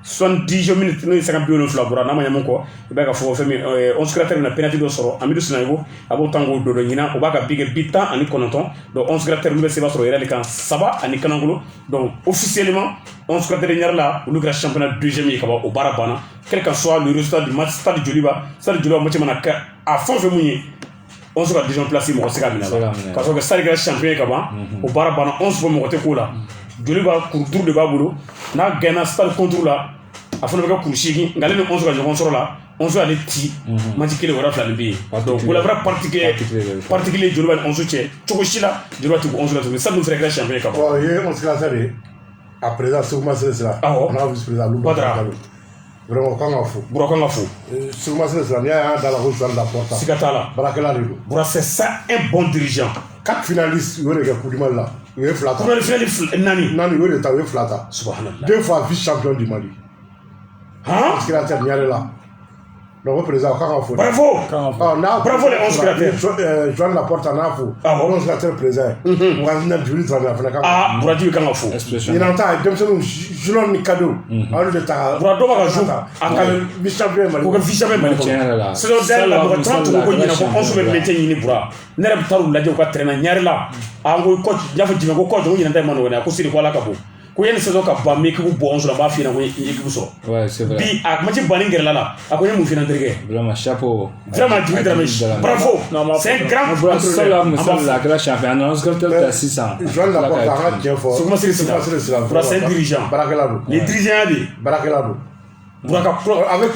70 minutes n'o ye saga 70 Bura n'a ma ɲɛ mun kɔ i bɛ ka fɔ fɛn min 11 caractères na penalty dɔ sɔrɔ Amidu Sinayoko a b'o tan k'o dɔ ɲina o b'a ka bi kɛ bi 10 ani 9 donc 11 caractères olu bɛ seba sɔrɔ yɛrɛ de kan 3 ani kanangolo donc officiellement 11 caractères ɲɛri la olu kɛra championnat deuxième ye ka ban o baara banna quel que soit le résultat du match stade Joliba match mana kɛ a fɛn o fɛn mun ye 11 ka deuxième place mɔgɔ se ka minɛ la ka sɔrɔ kɛ stade kɛra champion ye ka ban o baara banna 11 fɔ mɔgɔ tɛ k'o la Joliba kuru 5 de b'a bolo n'a gagné stade contre la a fana bɛ kɛ kuru 8 nka ale ni 11 ka ɲɔgɔn sɔrɔ la 11 ale ti match kelen wɛrɛ 2 de bɛ yen donc o la vraie particulier Joliba ni 11 cɛ cogo si la Joliba tɛ ko 11 la tuguni stade dun fɛnɛ kɛra champion ye ka ban.
bon i ye 11 caractères ye a président Segu Masire Sira n'a vice président Luba Badara vraiment kan ka fo
Bura kan ka fo
Segu Masire Sira n'i y'a da la ko Joan Laporta
siga t'a la
baarakɛla de don
Bura c'est ça un bon dirigeant
4 finalistes u y'o de kɛ Coupe du Mali la u ye 2 ta naani u y'o de ta u ye 2 ta
subhanallah
2 fois vice champion du Mali secrétaire ɲare la donc o président kan ka fo
bravo
bravo
les 11 secrétaires
Joan Laporta n'a fo 11 secrétaire président u ka hinɛ Djibiri Dramé a fana kan
ka Bura Djibi kan ka fo
ɲinan ta denmisɛnninw Julon ni Kado olu de ta
Bura dɔ b'a ka jour
a ka vice champion Mali
ko ka vice champion Mali kɔnɔ saison dernière la mɔgɔ caman tun ko ɲinɛ ko 11 bɛ maintien ɲini Bura ne yɛrɛ bɛ taa u lajɛ u ka terrain na ɲare la a ko coach n y'a fɔ Jimɛ ko coach o ɲinɛ ta ye ma nɔgɔn dɛ ko Siri ko Ala ka bon ko yanni saison ka ban n bɛ équipe bɔ 11 la n b'a f'i ɲɛna ko n ye équipe sɔrɔ bi a match banni gɛrɛla la a ko n ye mun f'i ɲɛna n terikɛ
vraiment chapeau
vraiment Djibi Dramé bravo c'est un grand
entraîneur la kɛra champion a nana secrétaire ta 600
Joan Laporta an ka tiɲɛ fɔ
Segu Masire Sira Bura c'est un dirigeant
baarakɛla don
les dirigeants de
baarakɛla don
Bura ka
avec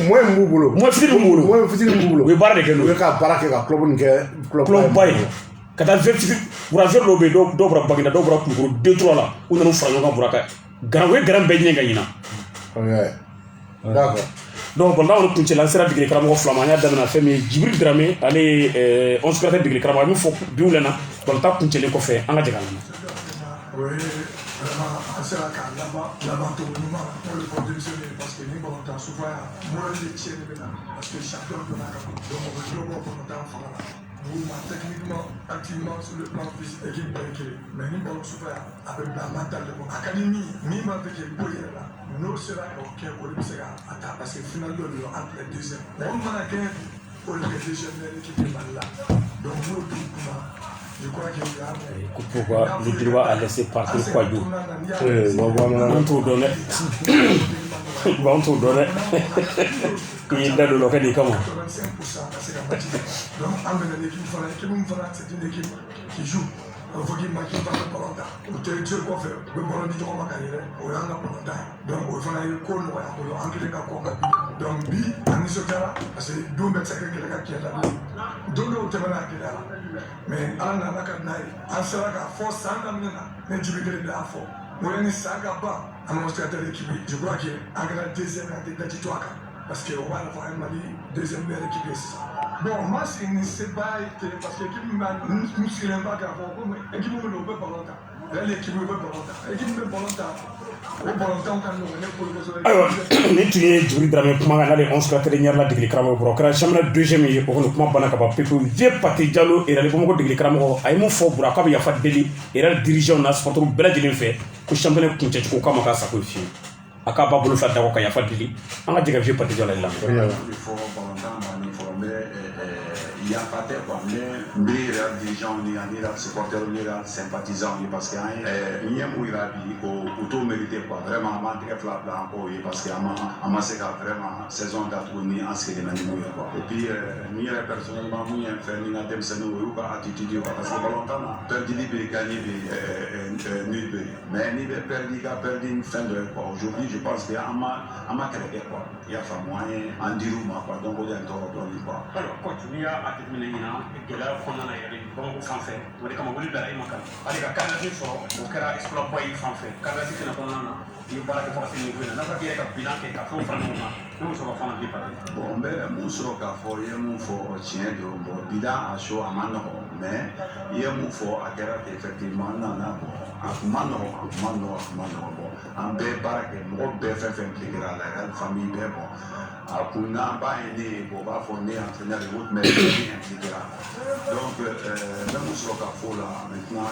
moyen min b'u bolo
moyen fitinin min b'u bolo
u
ye baara de kɛ n'o
ye u ka baara kɛ ka club nin kɛ
club ba ye ka taa Bura joueur dɔw bɛ yen dɔw bɔra Baginda dɔw bɔra Kulukoro 2-3 la u nana u fara ɲɔgɔn kan Bura ka garan o ye garan bɛɛ ɲɛ ka ɲina
d'accord
donc bon n'aw kuncɛla an sera degeli karamɔgɔ 2 ma an y'a daminɛ fɛn min ye Djibiri Dramé ale ye 11 caractères degeli karamɔgɔ a min fɔ bi wulana bon ta kuncɛlen kɔfɛ an ka jɛ ka lamɛn.
an sera k'a laban cogo ɲuman n'o de fɔ denmisɛnnin parce que ni balontan souvent moral de tiɲɛni bɛ na parce que champion donna ka ban donc o bɛ dɔ bɔ balontan fanga la mouvement techniquement activement sur le plan physique équipe bɛɛ kelen mais ni balo souvent a bɛ bila mental de kɔnɔ a ka di min b'a fɛ k'i bɔ i yɛrɛ la n'o sera k'o kɛ o de bɛ se ka a ta parce que final dɔ de don entre les deuxième mɔgɔ mana kɛ o de kɛ deuxième de l'équipe de Mali la donc n'o t'u kunna je crois qu'il y a
pourquoi le Djibiri a laissé partir Kouadjou on t'o dɔn dɛ on t'o dɔn dɛ k'i ye da don o kɛ de kama.
donc an bɛna l'équipe fana c'est une équipe qui joue il faut qu'il marque pas le ballon o territoire kɔfɛ u bɛ ballon di ɲɔgɔn ma ka yɛlɛ o y'an ka ballon ye donc o fana ye ko nɔgɔya o an kelen ka kɔ ka bi donc bi a nisɔndiyara parce que don bɛɛ tɛ se ka gɛlɛ ka kɛlɛ la don dɔw tɛmɛna a gɛlɛya la mais ala nana ka n'a ye an sera k'a fɔ san daminɛ na ne Djibi kelen de y'a fɔ o ye ni san ka ban an ma se ka taa équipe je crois que an kɛra deuxième a tɛ daji to a kan parce que o b'a la fɔ an ye Mali deuxième meilleure équipe ye sisan bon match in se b'a été parce que équipe min b'a n sigilen b'a k'a fɔ ko équipe min don o bɛ ballon ta ale équipe o bɛ ballon ta équipe min bɛ ballon ta o ballon tanw ka nɔgɔn ne bolo kosɛbɛ.
ayiwa nin tun ye Djibiri Dramé kuma kan n'ale 11 caractères ɲɛri la degeli karamɔgɔ Bura o kɛra championnat deuxième ye o kɔni kuma banna ka ban pewu Vieux Pathé Diallo Irali Bamako degeli karamɔgɔ a ye mun fɔ Bura k'a bɛ yafa deli Irali dirigeants na supporters bɛɛ lajɛlen fɛ ko championnat kuncɛcogo k'a ma k'a sago ye fiyewu. a k'a ba bolo fila da kɔ ka yafa deli an ka jɛ ka vie parti jɔ la i la
yafa tɛ quoi mais n bɛ yɛrɛ dirigeant ni ani la supporter ni la sympathisant ni parce que an ye ɲɛmɔgɔ yira bi ko u t'o mérité quoi vraiment an b'an tɛgɛ fila bila an kɔ ye parce que an ma se ka vraiment saison datugu ni an seginna ni mun ye quoi et puis ni yɛrɛ personnellement mun ye n fɛ ni n ka denmisɛnninw o y'u ka attitude ye quoi parce que ballon-tan na perdili bɛ yen gagné bɛ yen nul bɛ yen mais n'i bɛ perdu i ka perdu ni fɛn dɔ ye quoi aujourd'hui je pense que an ma kɛlɛ kɛ quoi i y'a faamu an ye an dir'u ma quoi donc o de ye n tɔɔrɔ dɔɔnin quoi.
alors coach n'i y'a jateminɛ ɲinan gɛlɛya kɔnɔna na yɛrɛ Bamakɔ fan fɛ o de kama wuli bila i ma kan hali ka kandidati sɔrɔ o kɛra exploit ba i fan fɛ kandidati fana kɔnɔna na i ye baara kɛ fo ka se niveau in na n'a fɔra k'i yɛrɛ ka bilan kɛ ka fɛnw fara ɲɔgɔn kan ne m'o sɔrɔ fana bi pare.
bon n bɛ mun sɔrɔ k'a fɔ i ye mun fɔ tiɲɛ don bon bilan a so a ma nɔgɔn mais i ye mun fɔ a kɛra ten effectivement n nana bon a kun ma nɔgɔn bon an bɛɛ baara kɛ mɔgɔ bɛɛ fɛn fɛn impliquera la yɛrɛ famille bɛɛ bon a kun n'an b'a ye ne ye bon o b'a fɔ ne entraîneur de route mais ne impliquera donc n bɛ mun sɔrɔ k'a fɔ o la maintenant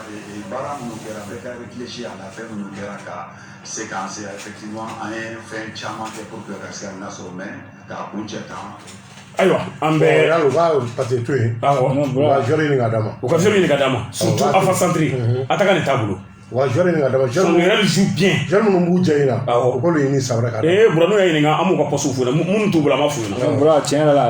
baara minnu kɛra bɛɛ ka réfléchir à la fɛn minnu kɛra ka se k'an se effectivement an ye fɛn caman kɛ pour que ka se ka nasɔrɔ mais k'a kun cɛ tan.
ayiwa an bɛ
yalo u ka pate to yen u ka joueur ɲini ka d'a ma
u ka joueur ɲini ka d'a ma surtout avant centre attaquant de t'a bolo
u ka joueur ɲini ka d'a ma
son réel joue bien
joueur minnu b'u jɛ ɲina u k'olu ɲini sabara ka
bura n'u y'a ɲininka an b'u ka poste f'u ɲɛna minnu t'u bolo an b'a f'u ɲɛna
bura tiɲɛ yɛrɛ la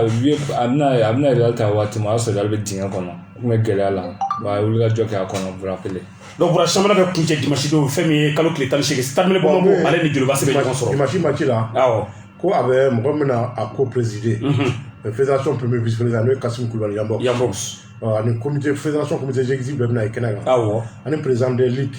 a bɛna Real ta waati min o y'a sɔrɔ Real bɛ dingɛ kɔnɔ u tun bɛ gɛlɛya la wa a ye wulikajɔ kɛ a kɔnɔ bura kelen
donc bura championnat bɛ kuncɛ dimanche don fɛn min ye kalo tile 18 Stade Bamako ale ni Joliba se bɛ ɲɔgɔn sɔrɔ
dimanche match la
awɔ
ko a bɛ mɔgɔ min na a ko présider fédération premier vice président n'o ye Kassim Kulibali
Yambox
ani comité fédération comité exécutif bɛɛ bɛna ye kɛnɛ kan
awɔ
ani président des ligues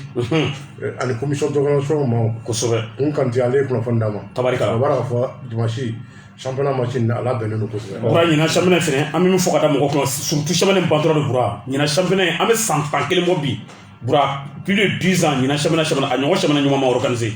ani commission d'organisation ma
kosɛbɛ
kun kanti ale ye kunnafoni d'a ma
tabarikala
o b'a la k'a fɔ dimanche championnat match in ala bɛnnen don kosɛbɛ
bura ɲinan championnat fɛnɛ an bɛ min fɔ ka da mɔgɔ kunna surtout championnat bantɔla de bura ɲinan championnat an bɛ san 11 bɔ bi bura plus de 10 ans ɲinan championnat a ɲɔgɔn championnat ɲuman ma organiser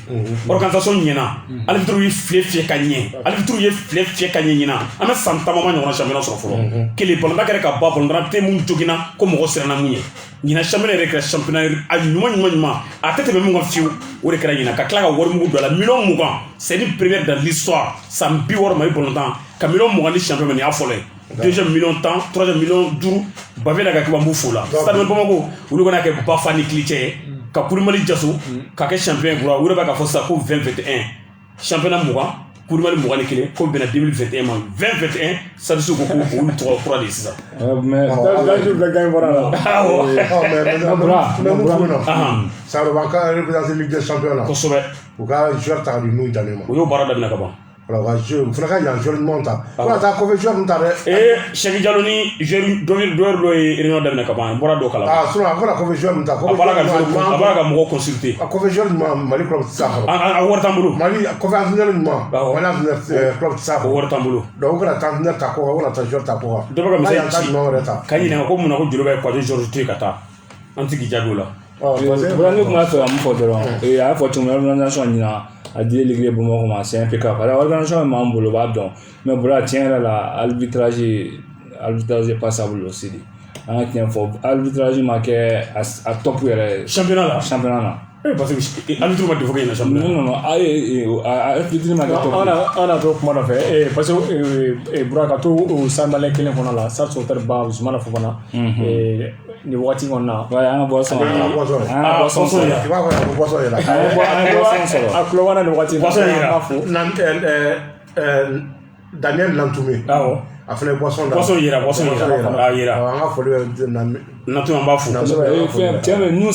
organisation ɲɛna arbitre ye fiyɛ ka ɲɛ arbitre ye fiyɛ ka ɲɛ ɲinan an bɛ san 10 ma ɲɔgɔn championnat sɔrɔ fɔlɔ kelen balontan kɛra ka ba balontan tɛ mun joginna ko mɔgɔ siranna mun ye ɲinan championnat yɛrɛ kɛra championnat a ɲuman a tɛ tɛmɛ mun kan fiyewu o de kɛra ɲinan ka tila ka wari mugu don a la million 20 c'est une première dans l'histoire san 60 Mali balontan ka million 20 ni champion nin y'a fɔlɔ ye deuxième million 10 troisième million 5 bafe na ka kɛ b'u fo la Stade Bamako olu kana kɛ Bafa ni Kilicɛ ye ka Kulibali jaso ka kɛ champion ye bura u yɛrɛ b'a ka fɔ sisan ko 2021 championnat 20 Kulibali 21 ko bɛnna 2021 ma 2021 Sadisu ko olu tɔgɔ kura de ye sisan
mais Dajou bɛ gagné bɔra la
ça va ka représenter Ligue des Champions la
kosɛbɛ
u ka joueur ta ka di n'u dannen ma
u y'o baara daminɛ ka ban
voilà u ka joueur u fana ka yan joueur ɲumanw ta fo ka taa kɔfɛ joueur ninnu ta dɛ
Cheikh Diallo ni joueur dɔ ye réunion daminɛ ka ban bɔra dɔ kala
sinon a fɔra kɔfɛ joueur ninnu ta
a b'a ka mɔgɔw consulter
a kɔfɛ joueur ɲuman Mali club tɛ se a kɔrɔ
a wari t'an bolo
Mali kɔfɛ entraîneur ɲuman Mali entraîneur club tɛ se a kɔrɔ
o wari t'an bolo
donc u kana taa entraîneur ta kɔ kan u kana taa joueur ta kɔ kan
dɔ bɛ ka misali
ci
ka ɲininka ko mun na ko Joliba ye Kwade Georges to yen ka taa an tɛ k'i jaabi o la
bura ne tun b'a fɛ ka mun fɔ dɔrɔn a y'a fɔ cogo min organisation ɲina a di Ligue de Bamako ma c'est impeccable parce que organisation min b'an bolo o b'a dɔn mais bura tiɲɛ yɛrɛ la arbitrage est passable aussi de an ka tiɲɛ fɔ arbitrage ma kɛ a top yɛrɛ
championnat la
parce
que arbitre ma défaut kɛ championnat
non arbitre ma kɛ top
an na to kuma dɔ fɛ parce que bura ka to o sanbalɛ kelen kɔnɔ la ça c'est très bas Ousmane Fofana ni wagati kɔnɔ na
an ka boisson
a kulo wana ni wagati
Daniel Lantoumé a fana ye boisson
yira a yira
an ka foli bɛ
Natu an b'a fo
tiɲɛ nu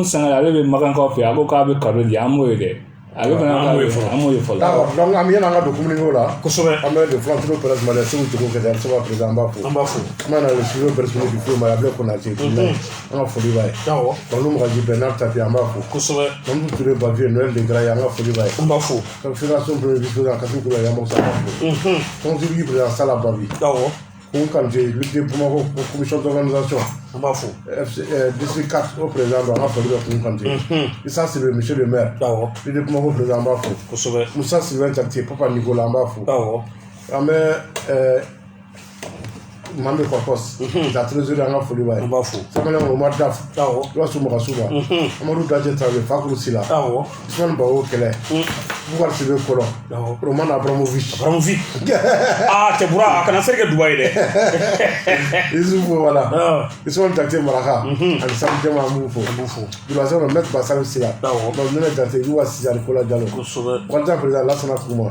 sanga ale bɛ Makankaw fɛ a ko k'a bɛ kado di an m'o ye dɛ ale fana an m'o ye fɔlɔ
donc an bɛ yanni an ka don communiqué la
kosɛbɛ
an bɛ de Flantido Perez Malien Segu Jogo Kɛtɛ an bɛ se ka président an b'a fo kuma na le studio personnel du film Ablaye Konate an ka foli b'a ye Kɔnɔ Magaji Bernard Tapie an b'a fo
kosɛbɛ
Mamadou Touré Bavier Noël de Graye an ka foli b'a ye
an b'a fo
fédération premier vice président Kassim Kulibali an b'a fo conseiller président Sala Babi Kun Kante Ligue de Bamako commission d'organisation
an b'a fo
district 4 au président an ka foli bɛ Kun Kante Issa Sylvain monsieur le maire Ligue de Bamako président an b'a fo
kosɛbɛ
Moussa Sylvain Jakite Papa Nicolas an b'a fo an bɛ Mambe Kokos la trésorerie an ka foli b'a ye Samuel Omar Daf Yasu Magasuba Amadou Dadje Traoré Fakuru Sila Ousmane Bawo Kɛlɛ Bougar Sebe Kolon. Roman Abramovic.
Ah, tu pourras, à Canasser que Dubaï.
Ils sont voilà. Ils sont tactés Maraka. À samedi à Moufo. Tu vas le mettre Bassam Silla. Donc, nous avons tacté Loua Silla Nicolas Diallo. Quand le président Lassana Kouma.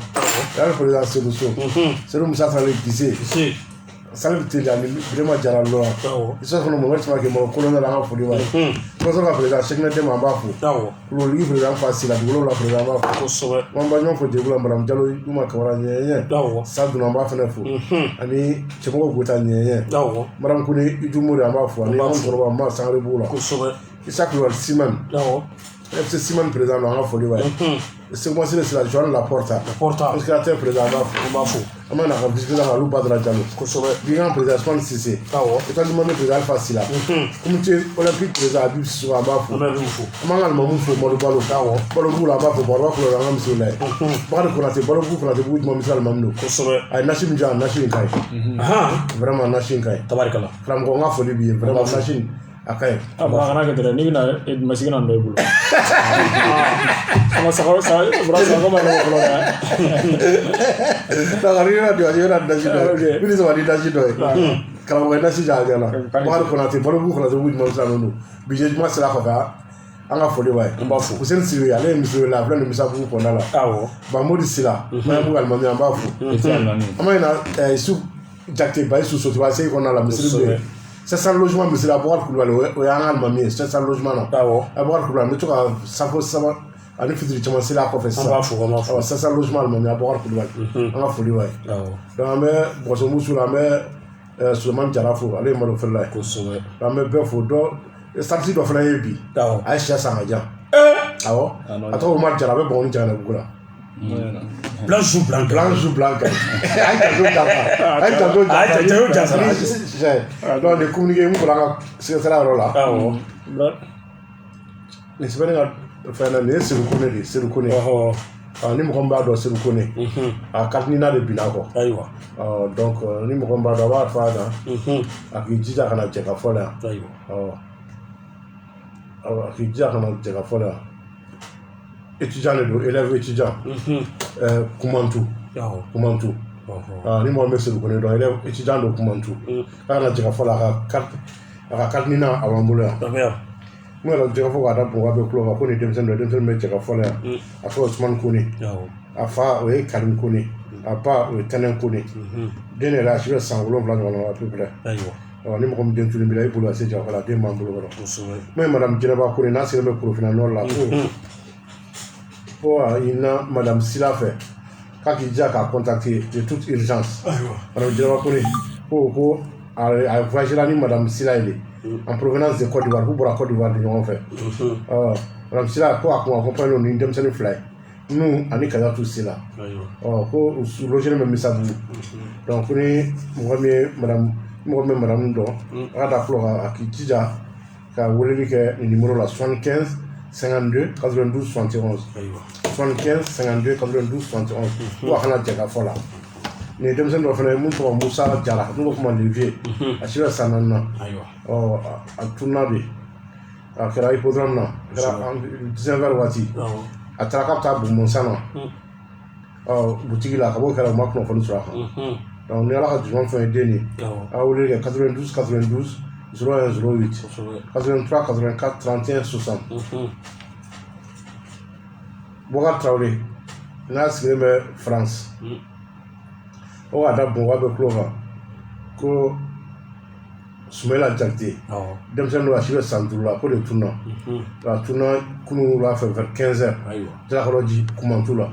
Le président Sédousso. C'est le Moussa Salé Tissé. Salé Tissé, vraiment Diallo Loa. Ils sont comme le moment que mon colonel a fait. Quand on a président, chacun de mes membres. Le livre est en face, la douleur la président. Mon bagnon faut dire que Madame Diallo, nous m'a camarade. Ça, nous n'avons pas fait fou. Ani, c'est moi qui ai Madame Kouni, il doit mourir à ma foi. Ni on se revoit mal sans le boulot. Il s'appelle Simon. FC Simon président dans la folie. C'est moi, c'est la journée la porta. Parce que la terre président va fou. On a visité dans la loupe de la Diallo. Bien président, je pense que c'est. Et quand on demande président facile. Comité olympique président a vu sur un bafou. On a le moment pour le ballon. Pour le bout là-bas, pour voir pour le rang sur l'air. Pas de connaître, pas de vous connaître, vous de Mamisa le Mamno. Aïe, Nassim Jan, Nassim Kai. Vraiment Nassim Kai. Tabarikala. From Gonga folie bien, vraiment Nassim. Okay.
Abang kita ni kena masih kena ambil dulu. Sama saya berasa kau mana kalau ya.
Tak hari ni dia ada nasi doi. Ini semua di nasi doi. Kalau kita nasi jaga lah. Baru kau nanti baru bukan nanti buat macam mana. Bijak masalah kau kan. Anga foli wae. Mbafu. Kusen siwe ale misiwe la plan misabu ko nala. Awo. Ba modi sila. Ma bu al mami mbafu. Ama ina su jakte ba su so to ba sei ko nala misiwe. 700 logements mais c'est la boîte pour le yangal mamie 700 logements non la boîte pour le truc ça faut ça ani fitri chama c'est la professeur 700 logements mamie la boîte pour le on a folie ouais donc mais boso musu la mais Souleymane Jarafo allez mo faire là la mais be fo do stati do fana yebi Aisha Sangaja awo ato Omar Jarabe bon ni jana bugula
Blanc blanc.
Donc les communiqués nous voilà c'est ça là. Les semaines faire la c'est le connaît. Ni mo komba do c'est le connaît. A katnina de binako. Aiwa. Donc ni mo komba do wa fa da. Akijija kana cheka fola. Aiwa. Akijija kana cheka fola. Étudiant le élève étudiant Kumantu ni mo mese ko ne do élève étudiant de Kumantu kana jega fola ka carte ni na awambulo mo la jega fo ada bo abe klo ko ni demsen me jega fola afa Osman Kone afa we Karim Kone apa we Tanen Kone dene la sur 100 blanc à peu près ni mo ko den tulin bi lay bulu ase jega fola de mambulo ko mais madame Djenaba Kone na sele me profil non la il a Madame Silla fait quand il dit qu'à contacter de toute urgence Madame Djenaba Kone pour voyager là ni Madame Silla elle en provenance de Côte d'Ivoire pour la Côte d'Ivoire de en fait Madame Silla pour accompagner nous dem sene fly nous ani kaza tout cela pour loger même misabu donc ni mo madame do ada flora akijija ka woleli ke numéro la 75 52 92 71 75 52 92 71 pour xana jaga fola ni dem sen do fene mun to Moussa Diarra no ko man levier asira sanana aywa atuna bi akara hippodrome na akara 19h wati atara ka bu monsana boutique la ka bo kala makno fonu sura donc ni ala ka juman fo deni awole 92 92 0108 83 84 31 60 Boga Traoré na signé France o ada bonga be clova ko Soumela Diakité dem sen do asile sandula ko de tourna la tourna kunu la fait vers 15h de la roji Kumantoula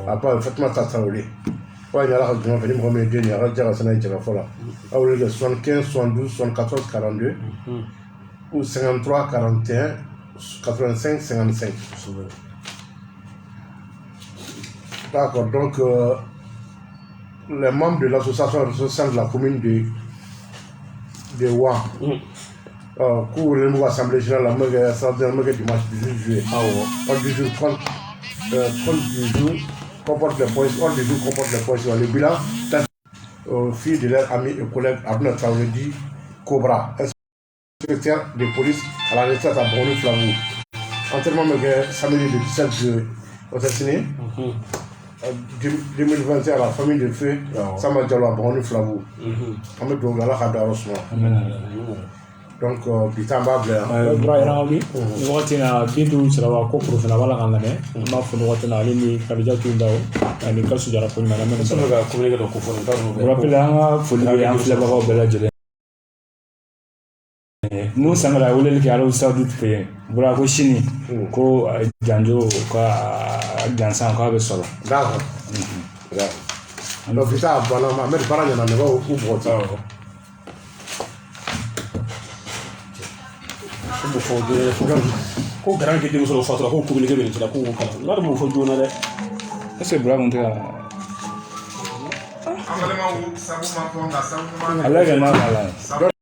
après Fatma Traoré wa nyala ka juma fini mo me deni ara jara sana jara fola awle 75 72 74 42 ou 53 41 85 55 D'accord, donc les membres de l'association sociale de la commune de Ouan, pour le nouveau assemblée générale, la dimanche 18 juillet, ordre du jour 30 du jour comporte les points, ordre du jour comporte les points sur le bilan, fille de leurs amis et collègues Abdel Traoré Cobra, inspecteur de police à la retraite à Brony Flamou. Enterrement samedi le 17 juillet o tɛ sini 2021 la famille de feu Sama Diallo a Bɔgɔni Filabu an bɛ dugawu Ala ka dayɔrɔ suma donc bi ta an b'a bila yan
bura yɛrɛ wuli ni wagati na Bintu Siraba ko profana b'a la ka lamɛn an b'a fɔ ni wagati na ale ni Kadija Tundaw ani Kalisu Jara ko ɲuman lamɛn
sɔrɔ ka communiqué dɔ ko fɔ
rappel an ka foli bɛ an filɛbagaw bɛɛ lajɛlen n'u sangara weleli kɛ Arabu Saoudite fɛ bura ko sini ko janjo ka gansan k'a bɛ sɔrɔ
d'accord donc bi ta banna ma Ahmed baara ɲɛna nɛgɛ u bɔgɔti
ko garan ke denmuso fatura ko communiqué bɛ nin cɛla ko kala n'a dun m'o fɔ joona dɛ
est-ce que bura kun tɛ ka
an balimaw sabu ma fɔ nka sabu ɲuman
ala ka n'a la